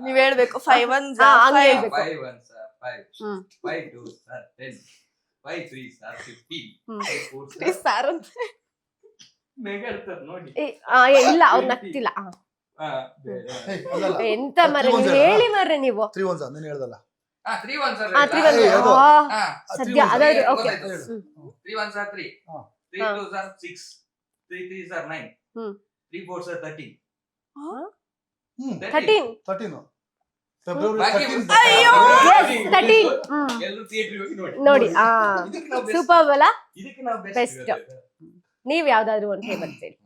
Speaker 1: ನೀವ್ ಹೇಳ್ಬೇಕು 5 ones,
Speaker 4: ಹಂಗೆ
Speaker 1: 5.
Speaker 4: ಹೇಳ್ಬೇಕು.
Speaker 3: 5 1s are 5,
Speaker 4: hmm.
Speaker 3: 5 2s are 10, 5 3s are 15,
Speaker 4: hmm.
Speaker 3: 5 4s
Speaker 1: ಈ
Speaker 3: are
Speaker 1: ಸಾರ್ ಅಂತ.
Speaker 3: ನೆಗಡ್ತಾರೆ ನೋಡಿ.
Speaker 4: ಇಲ್ಲ ಅವ್ರು ನಗ್ತಿಲ್ಲ.
Speaker 3: ಬೇಡ.
Speaker 2: ಅಲ್ಲಲ್ಲ,
Speaker 4: ಎಂತ ಮರ್ರೆ
Speaker 2: Three ones
Speaker 4: ನೀವು
Speaker 2: ಅಲ್ಲ?
Speaker 4: ಹೇಳಿ ಮರ್ರೆ ನೀವು.
Speaker 2: 3 ones ನೀನ್ ಹೇಳ್ದಲ್ಲ.
Speaker 3: 3 1s are
Speaker 4: 3
Speaker 3: ಇಲ್ಲ.
Speaker 2: ಏ, ಅದು.
Speaker 4: ಸದ್ಯ
Speaker 2: ones
Speaker 4: ಅದಾದ್ರು
Speaker 3: ಹೇಳು,
Speaker 4: ಓಕೆ.
Speaker 3: ಗೊತ್ತಾಯ್ತು. 3 1s are 3,
Speaker 2: ಹಾ.
Speaker 3: 3 2s are 6, 3 3s are 9,
Speaker 4: hmm.
Speaker 3: 3 4s are 13.
Speaker 4: 13.
Speaker 2: 13 February
Speaker 3: ಬಾಕಿ
Speaker 2: 13.
Speaker 1: ಅಯ್ಯೋ!
Speaker 4: Yes, 13.
Speaker 3: ಎಲ್ಲರೂ ಥಿಯೇಟರ್ ಹೋಗಿ ನೋಡಿ.
Speaker 4: ನೋಡಿ
Speaker 3: ಇದಕ್ಕೆ ನಾವು best.
Speaker 4: ಸೂಪರ್ ಅಲ್ಲ.
Speaker 3: ಇದಕ್ಕೆ ನಾವು
Speaker 4: Best.
Speaker 3: ಬೆಸ್ಟ್.
Speaker 4: ನೀವ್ ಯಾವ್ದಾದ್ರು ಒಂದು ಟೇಬಲ್ಸ್ ಹೇಳಿ.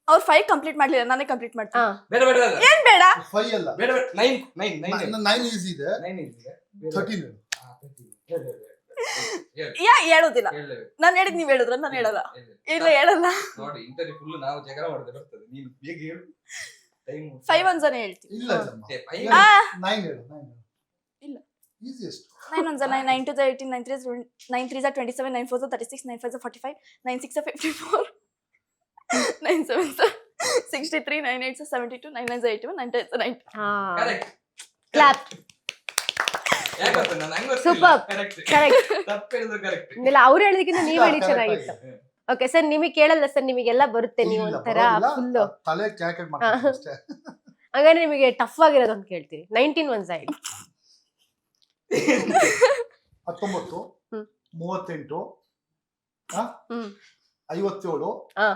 Speaker 1: ಅವ್ರು 5 ಕಂಪ್ಲೀಟ್ ಮಾಡ್ಲಿಲ್ಲ, ನಾನೇ ಕಂಪ್ಲೀಟ್ ಮಾಡ್ತೀನಿ.
Speaker 3: ಬೇಡ ಬೇಡ ಬೇಡ.
Speaker 1: ಏನ್ ಬೇಡ?
Speaker 2: 5 ಅಲ್ಲ,
Speaker 3: ಬೇಡ ಬೇಡ. 9 9 9
Speaker 2: 9 ಈಸಿ ಇದೆ.
Speaker 3: 9 ಇದೆ.
Speaker 2: 13 ಹೇಳು.
Speaker 3: 13. ಹೇಳು.
Speaker 1: ಹೇಳೋದಿಲ್ಲ.
Speaker 3: ಹೇಳಲೇಬೇಕು.
Speaker 1: ನಾನ್ ಹೇಳಿದ್ ನೀವ್ ಹೇಳಿದ್ರ ನಾನು ಹೇಳಲ್ಲ.
Speaker 3: ಹೇಳು.
Speaker 1: ಇಲ್ಲ ಹೇಳಲ್ಲ.
Speaker 3: ನೋಡಿ ಇಂಟರ್ವ್ಯೂ ಫುಲ್ ನಾವು ಜಗಳ ಮಾಡಿದ್ರೆ ಬರ್ತದೆ. ನೀನು ಬೇಗ ಹೇಳು. ಟೈಮ್
Speaker 1: 5 ones ಅನೇ ಹೇಳ್ತೀನಿ.
Speaker 2: ಇಲ್ಲ ಜಮ್ಮ. 9 ಹೇಳು. 9 ಹೇಳು.
Speaker 1: ಇಲ್ಲ.
Speaker 2: Easiest.
Speaker 1: 9 ones are 9, 9 2s are 18, 9 3s are 27, 9 4s are 36, 9 5s are 45, 9 6s are 54, 9 7s are 63, 9 8s are 72, 9 9s are 81, 9 10s are 90.
Speaker 3: Correct.
Speaker 4: Clap.
Speaker 3: ಯಾಕೆ ಗೊತ್ತಾ ನಾನು ಹಂಗ
Speaker 4: Super.
Speaker 3: ಕರೆಕ್ಟ್.
Speaker 4: ಕರೆಕ್ಟ್.
Speaker 3: ತಪ್ಪು ಹೇಳಿದ್ರು ಕರೆಕ್ಟ್.
Speaker 4: ಇಲ್ಲ ಅವ್ರು ಹೇಳಿದಕ್ಕಿಂತ ನೀವ್ ಹೇಳಿ ಚೆನ್ನಾಗಿತ್ತು. ಓಕೆ ಸರ್, ನಿಮಗೆ ಕೇಳಲ್ಲ ಸರ್, ನಿಮಗೆಲ್ಲ ಬರುತ್ತೆ. ನೀವು
Speaker 2: ಇಲ್ಲ,
Speaker 4: ಒಂಥರ
Speaker 2: ಪರವಾಗಿಲ್ಲ.
Speaker 4: ಫುಲ್ಲು
Speaker 2: ತಲೆ ಕ್ಯಾಕೆಟ್ ಮಾಡ್ತೀನಿ ಅಷ್ಟೇ.
Speaker 4: ಹಂಗಾದ್ರೆ ನಿಮಗೆ ಟಫ್ ಆಗಿರೋದು ಅಂತ ಕೇಳ್ತೀವಿ. 19 ones ಹೇಳಿ.
Speaker 2: 19,
Speaker 4: ಹ್ಮ್.
Speaker 2: 38,
Speaker 4: ಹ್ಮ್.
Speaker 2: 57,
Speaker 4: ಹಾ.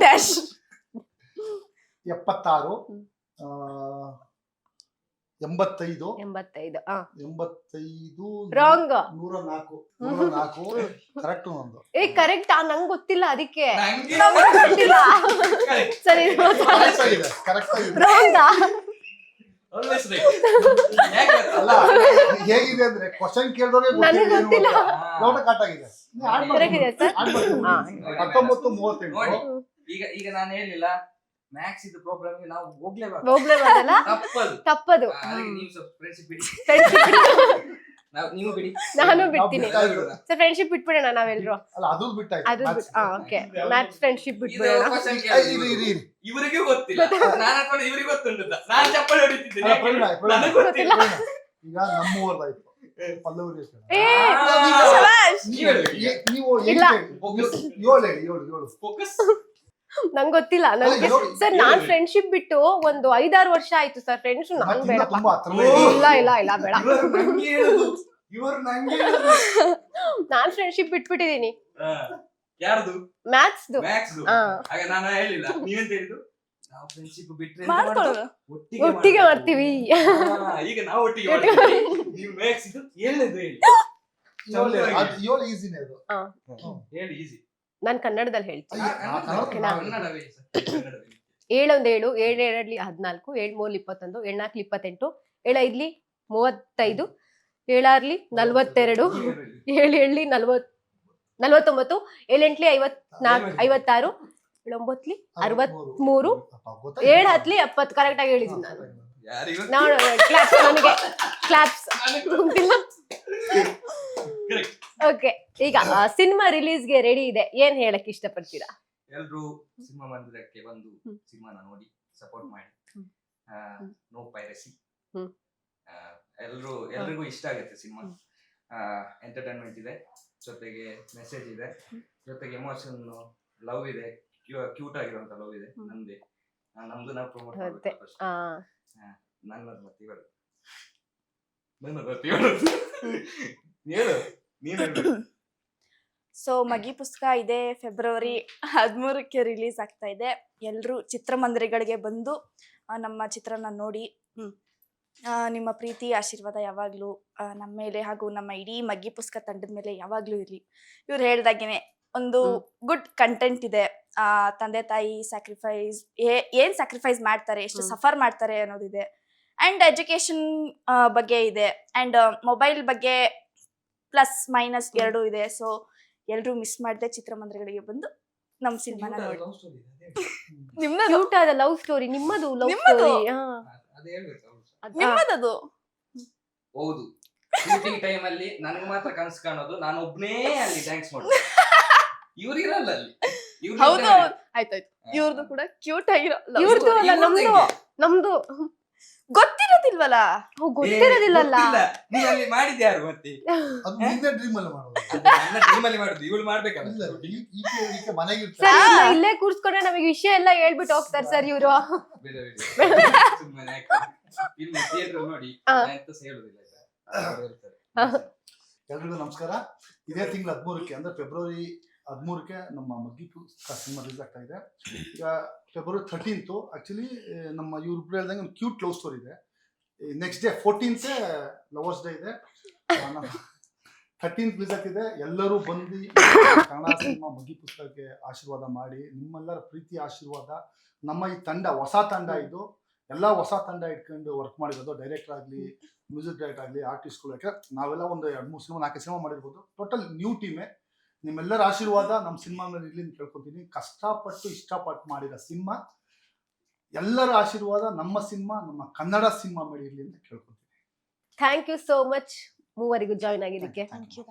Speaker 1: Dash.
Speaker 2: 76,
Speaker 4: ಹ್ಮ್.
Speaker 2: 85,
Speaker 4: 85.
Speaker 2: 85,
Speaker 4: ರಾಂಗ್.
Speaker 2: 104 ಕರೆಕ್ಟ್ ನಂದು.
Speaker 4: ಕರೆಕ್ಟ್ ನಂಗೆ ಗೊತ್ತಿಲ್ಲ ಅದಕ್ಕೆ.
Speaker 3: ನಂಗೆ
Speaker 4: ಗೊತ್ತಿಲ್ಲ.
Speaker 3: ಕರೆಕ್ಟ್.
Speaker 4: ಸರಿ
Speaker 2: ಕರೆಕ್ಟ್ ಆಗಿದೆ, ಕರೆಕ್ಟ್ ಆಗಿದೆ.
Speaker 4: ರಾಂಗ್.
Speaker 3: Always right. ಯಾಕೆ
Speaker 2: ಅಲ್ಲ, ಹೇಗಿದೆ ಅಂದ್ರೆ ಕ್ವಶನ್ ಕೇಳಿದವ್ರೆ
Speaker 4: ನನಗೆ ಗೊತ್ತಿಲ್ಲ.
Speaker 2: ನೋಟ ಕಟ್ ಆಗಿದೆ. ನೀ ಆಡ್ ಮಾಡು.
Speaker 4: Correct ಇದೆ sir?
Speaker 2: ಆಡ್ ಮಾಡು.
Speaker 4: ಹಾ.
Speaker 2: 19, 38.
Speaker 3: ನೋಡಿ ಈಗ ನಾನು ಹೇಳಿಲ್ಲ ಮ್ಯಾಕ್ಸ್ ಇದು ಪ್ರಾಬ್ಲಮ್ ನಾವು ಹೋಗ್ಲೇಬಾರ್ದು.
Speaker 4: ಹೋಗ್ಲೇಬಾರ್ದಲ್ಲ. ತಪ್ಪದು.
Speaker 3: ಅದಕ್ಕೆ ನೀವು ಸ್ವಲ್ಪ ಫ್ರೆಂಡ್ಶಿಪ್ ಬಿಡಿ.
Speaker 4: ಫ್ರೆಂಡ್ಶಿಪ್
Speaker 3: ನೀವು ಬಿಡಿ.
Speaker 4: ನಾನು ಬಿಡ್ತೀನಿ.
Speaker 2: ಬಿಡ್ತಾ ಇದ್ರು.
Speaker 4: ಸರ್ ಫ್ರೆಂಡ್ಶಿಪ್ ಬಿಟ್ಬಿಡೋಣ ನಾವೆಲ್ಲರೂ.
Speaker 2: ಅಲ್ಲ, ಅದು ಬಿಟ್ಟಾಯ್ತು.
Speaker 4: ಅದು
Speaker 2: Maths.
Speaker 4: ಓಕೆ, ಮ್ಯಾಥ್ಸ್ ಫ್ರೆಂಡ್ಶಿಪ್
Speaker 3: ಇದು
Speaker 4: ಬಿಟ್ಬಿಡೋಣ.
Speaker 3: question
Speaker 2: ಏ,
Speaker 3: ಕೇಳಿದ್ರು.
Speaker 2: ಇರಿ.
Speaker 3: ಇವರಿಗೂ ಗೊತ್ತಿಲ್ಲ. ನಾನು ಅನ್ಕೊಂಡು ಇವರಿಗೆ ಗೊತ್ತುಂಟು ಅಂತ. ನಾನು ಚಪ್ಪಲಿ ಹೊಡಿತಿದ್ದೀನಿ.
Speaker 2: ಅಲ್ಲ, ಪ್ರವೀಣ,
Speaker 3: ನನಗೆ ಗೊತ್ತಿಲ್ಲ.
Speaker 2: ಈಗ ನಮ್ಮೂರ್ದಾಯ್ತು ಪಲ್ಲವಿ.
Speaker 4: ಏ,
Speaker 1: ಶಭಾಷ್.
Speaker 2: ನೀವು
Speaker 4: ಇಲ್ಲ.
Speaker 2: 7
Speaker 3: ಫೋಕಸ್.
Speaker 4: ನಂಗೆ ಗೊತ್ತಿಲ್ಲ. ನನಗೆ ಸರ್ ನಾನ್ ಫ್ರೆಂಡ್ಶಿಪ್ ಬಿಟ್ಟು ಒಂದು 5-6 ವರ್ಷ ಆಯ್ತು ಸರ್. ಫ್ರೆಂಡ್ಸ್ ನಂಗೆ ಬೇಡಪ್ಪ.
Speaker 2: ತುಂಬಾ ಹತ್ರ
Speaker 4: ಇಲ್ಲ ಬೇಡ.
Speaker 3: ಇವರು ನಂಗೆ ಹೇಳುದು.
Speaker 4: ನಾನ್ ಫ್ರೆಂಡ್ಶಿಪ್ ಬಿಟ್ಬಿಟ್ಟಿದೀನಿ.
Speaker 3: ಯಾರ್ದು?
Speaker 4: ಮ್ಯಾಥ್ಸ್ದು.
Speaker 3: ಮ್ಯಾಕ್ಸ್.
Speaker 4: ಹಾ.
Speaker 3: ಆಗ ನಾನು ಹೇಳಿಲ್ಲ. ನೀವೆಂತ ಹೇಳಿದ್ದು? ನಾವು ಫ್ರೆಂಡ್ಶಿಪ್ ಬಿಟ್ರೆ ಎಂತ
Speaker 1: ಮಾಡ್ಕೊಳ್ಳೋದು.
Speaker 3: ಮಾಡೋದು?
Speaker 4: ಒಟ್ಟಿಗೆ ಮಾಡ್ತೀವಿ.
Speaker 3: ಈಗ ನಾವು ಒಟ್ಟಿಗೆ ಮಾಡ್ತೀವಿ. ನೀವು ಮ್ಯಾಕ್ಸ್ ಇದು ಏಳನೇದು ಹೇಳಿ.
Speaker 2: 7 ಈಸಿನೇ ಅದು.
Speaker 3: ಹೇಳಿ ಈಸಿ.
Speaker 4: ನಾನ್ ಕನ್ನಡದಲ್ಲಿ ಹೇಳ್ತೀನಿ.
Speaker 2: ಓಕೆನಾ?
Speaker 3: ಕನ್ನಡವೇ ಸರ್, ಕನ್ನಡವೇ.
Speaker 4: 7 1 7, 7 2 14, 7 3 21, 7 4 28, 7 5 35, 7 6 42, 7 7 49, 7 8 54, 56, 7 9 63, 7 10 70 ಕರೆಕ್ಟ್ ಆಗಿ ಹೇಳಿದ್ದೀನಿ ನಾನು.
Speaker 3: ಯಾರಿಗೂ
Speaker 4: ನಾನು ಕ್ಲಾಪ್ಸ್, ನನಗೆ ಕ್ಲಾಪ್ಸ್.
Speaker 3: ಕರೆಕ್ಟ್.
Speaker 4: ಓಕೆ, ಈಗ ಸಿನಿಮಾ ರಿಲೀಸ್ಗೆ ರೆಡಿ ಇದೆ. ಏನ್ ಹೇಳಕ್ ಇಷ್ಟಪಡ್ತೀರಾ?
Speaker 3: ಎಲ್ರು ಸಿನಿಮಾ ಮಂದಿರಕ್ಕೆ ಬಂದು ಸಿನಿಮಾನ ನೋಡಿ ಸಪೋರ್ಟ್ ಮಾಡಿ. No piracy. ಎಲ್ರಿಗೂ ಇಷ್ಟ ಆಗುತ್ತೆ ಸಿನಿಮಾ. ಎಂಟರ್ಟೈನ್ಮೆಂಟ್ ಇದೆ, ಜೊತೆಗೆ ಮೆಸೇಜ್ ಇದೆ, ಜೊತೆಗೆ ಎಮೋಷನ್, ಲವ್ ಇದೆ, ಕ್ಯೂಟ್ ಆಗಿರುವಂತ ಲವ್ ಇದೆ. ನಮ್ದು ನಾವು ಪ್ರಮೋಟ್
Speaker 4: ಮತ್ತೆ
Speaker 3: ನನ್ನದು ಮತ್ತೆ ಇವರು ಹೇಳು ನೀನು.
Speaker 1: ಸೊ ಮಗಿ ಪುಸ್ತಕ ಇದೆ ಫೆಬ್ರವರಿ 13ಕ್ಕೆ ರಿಲೀಸ್ ಆಗ್ತಾ ಇದೆ. ಎಲ್ಲರೂ ಚಿತ್ರಮಂದಿರಗಳಿಗೆ ಬಂದು ನಮ್ಮ ಚಿತ್ರನ ನೋಡಿ. ನಿಮ್ಮ ಪ್ರೀತಿ ಆಶೀರ್ವಾದ ಯಾವಾಗಲೂ ನಮ್ಮ ಮೇಲೆ ಹಾಗೂ ನಮ್ಮ ಇಡೀ ಮಗ್ಗಿ ಪುಸ್ತಕ ತಂಡದ ಮೇಲೆ ಯಾವಾಗಲೂ ಇರಲಿ. ಇವ್ರು ಹೇಳ್ದಾಗೇನೆ ಒಂದು ಗುಡ್ ಕಂಟೆಂಟ್ ಇದೆ. ತಂದೆ ತಾಯಿ ಸ್ಯಾಕ್ರಿಫೈಸ್ ಏನ್ ಸ್ಯಾಕ್ರಿಫೈಸ್ ಮಾಡ್ತಾರೆ, ಎಷ್ಟು ಸಫರ್ ಮಾಡ್ತಾರೆ ಅನ್ನೋದಿದೆ. ಅಂಡ್ ಎಜುಕೇಶನ್ ಬಗ್ಗೆ ಇದೆ. ಅಂಡ್ ಮೊಬೈಲ್ ಬಗ್ಗೆ ಪ್ಲಸ್ ಮೈನಸ್ ಎರಡೂ ಇದೆ. ಸೊ ಎಲ್ರು ಮಿಸ್ ಮಾಡದೆ ಚಿತ್ರಮಂದಿರಗಳಿಗೆ ಬಂದು ನಮ್ ಸಿನಿಮಾನ ನೋಡಿ.
Speaker 3: ಲವ್ ಸ್ಟೋರಿ
Speaker 1: ನಿಮ್ದು
Speaker 4: ಕ್ಯೂಟ್ ಆದ ಲವ್ ಸ್ಟೋರಿ, ನಿಮ್ಮದು ಲವ್
Speaker 1: ನಿಮ್ಮದು?
Speaker 4: ಸ್ಟೋರಿ.
Speaker 3: ಅದೇ ಹೇಳ್ಬೇಕು
Speaker 1: ನಿಮ್ಮದದು
Speaker 3: ಹೌದು. ಶೂಟಿಂಗ್ ಟೈಮ್ ಅಲ್ಲಿ ನನಗೆ ಮಾತ್ರ ಕನಸು ಕಾಣೋದು, ನಾನು ಒಬ್ನೇ ಅಲ್ಲಿ ಥ್ಯಾಂಕ್ಸ್ ಮಾಡೋದು. ಇವ್ರು ಇರಲ್ಲ ಅಲ್ಲಿ.
Speaker 1: ಹೌದು ಆಯ್ತಾಯ್ತು. ಇವ್ರದ್ದು ಕೂಡ ಕ್ಯೂಟ್ ಆಗಿರೋ love
Speaker 4: ಇವ್ರದ್ದು
Speaker 1: story.
Speaker 4: ಅಲ್ಲ, ನಮ್ದು
Speaker 1: ಗೊತ್ತಿರೋದಿಲ್ವಲ್ಲ.
Speaker 4: ಗೊತ್ತಿರೋದಿಲ್ಲಲ್ಲ.
Speaker 3: ನೀ ಅಲ್ಲಿ ಮಾಡಿದ್ದೆ ಯಾರು ಮತ್ತೆ?
Speaker 2: ಅದು ನಿನ್ನೆ ಡ್ರೀಮ್ ಅಲ್ಲಿ ಮಾಡೋದು.
Speaker 3: ಅದು ನನ್ನ ಟೀಮ್ ಅಲ್ಲಿ ಮಾಡುದು, ಇವಳು ಮಾಡ್ಬೇಕಲ್ಲ.
Speaker 2: ಇಲ್ಲ ಈಕೆ ಮನೆಗೆ
Speaker 4: ಸರ್
Speaker 2: ಇರ್ತಾರೆ.
Speaker 4: ಇವ್ರನ್ನ ಇಲ್ಲೇ ಕೂರ್ಸ್ಕೊಂಡ್ರೆ ನಮಗೆ ವಿಷಯ ಎಲ್ಲ ಹೇಳ್ಬಿಟ್ಟು ಹೋಗ್ತಾರೆ ಸರ್ ಇವ್ರು.
Speaker 3: ಬೇರೆ ಸುಮ್ಮನೆ ಫಿಲ್ಮ್ ಥಿಯೇಟರ್ ನೋಡಿ ಅಂತ ಹೇಳುದಿಲ್ಲ.
Speaker 2: ಎಲ್ರಿಗೂ ನಮಸ್ಕಾರ. ಇದೇ ತಿಂಗಳು 13ಕ್ಕೆ ಅಂದ್ರೆ ಫೆಬ್ರವರಿ 13ಕ್ಕೆ ನಮ್ಮ ಮಗ್ಗಿ ಸಿನಿಮಾ ರಿಲೀಸ್ ಆಗ್ತಾ ಇದೆ. ಈಗ ಫೆಬ್ರವರಿ 13th ಆಕ್ಚುಲಿ ನಮ್ಮ ಇವ್ರಿಬ್ರು ಹೇಳ್ದಂಗೆ ಒಂದು ಕ್ಯೂಟ್ ಲವ್ ಸ್ಟೋರಿ ಇದೆ. Next day 14th lovers day ಇದೆ. 13th ರಿಲೀಸ್ ಆಗ್ತಿದೆ. ಎಲ್ಲರೂ ಬಂದು ಕನ್ನಡ ಸಿನಿಮಾ ಮಗ್ಗಿ ಪುಸ್ತಕಕ್ಕೆ ಆಶೀರ್ವಾದ ಮಾಡಿ, ನಿಮ್ಮೆಲ್ಲರ ಪ್ರೀತಿ ಆಶೀರ್ವಾದ. ನಮ್ಮ ಈ ತಂಡ ಹೊಸ ತಂಡ ಇದು, ಎಲ್ಲ ಹೊಸ ತಂಡ ಇಟ್ಕೊಂಡು ವರ್ಕ್ ಮಾಡಿರೋದು. ಡೈರೆಕ್ಟರ್ ಆಗಲಿ, ಮ್ಯೂಸಿಕ್ ಡೈರೆಕ್ಟರ್ ಆಗಲಿ, ಆರ್ಟಿಸ್ಟ್ಗಳು. ಯಾಕೆ ನಾವೆಲ್ಲ ಒಂದು 2-3 ಸಿನಿಮಾ 4 ಸಿನಿಮಾ ಮಾಡಿರ್ಬೋದು. ಟೋಟಲ್ ನ್ಯೂ ಟೀಮೇ. ನಿಮ್ಮೆಲ್ಲರ ಆಶೀರ್ವಾದ ನಮ್ಮ ಸಿನಿಮಾ ಮೇಲೆ ಇರಲಿ ಅಂತ ಕೇಳ್ಕೊತೀನಿ. ಕಷ್ಟಪಟ್ಟು ಇಷ್ಟಪಟ್ಟು ಮಾಡಿರೋ ಸಿನಿಮಾ, ಎಲ್ಲರ ಆಶೀರ್ವಾದ ನಮ್ಮ ಸಿನಿಮಾ, ನಮ್ಮ ಕನ್ನಡ ಸಿನಿಮಾ ಮೇಲೆ ಇರಲಿ ಅಂತ ಕೇಳ್ಕೊತೀನಿ.
Speaker 4: ಥ್ಯಾಂಕ್ ಯು ಸೋ ಮಚ್ ಮೂವರಿಗೂ ಜಾಯ್ನ್ ಆಗಿದ್ದಕ್ಕೆ.
Speaker 1: Thank you.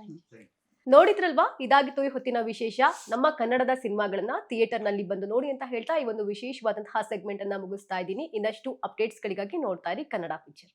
Speaker 4: ನೋಡಿದ್ರಲ್ವಾ, ಇದಾಗಿತ್ತು ಈ ಹೊತ್ತಿನ ವಿಶೇಷ. ನಮ್ಮ ಕನ್ನಡದ ಸಿನಿಮಾಗಳನ್ನ ಥಿಯೇಟರ್ ನಲ್ಲಿ ಬಂದು ನೋಡಿ ಅಂತ ಹೇಳ್ತಾ ಈ ಒಂದು ವಿಶೇಷವಾದಂತಹ ಸೆಗ್ಮೆಂಟ್ ಅನ್ನ ಮುಗಿಸ್ತಾ ಇದ್ದೀನಿ. ಇನ್ನಷ್ಟು ಅಪ್ಡೇಟ್ಸ್ ಗಳಿಗಾಗಿ ನೋಡ್ತಾ ಇರಿ ಕನ್ನಡ ಪಿಕ್ಚರ್.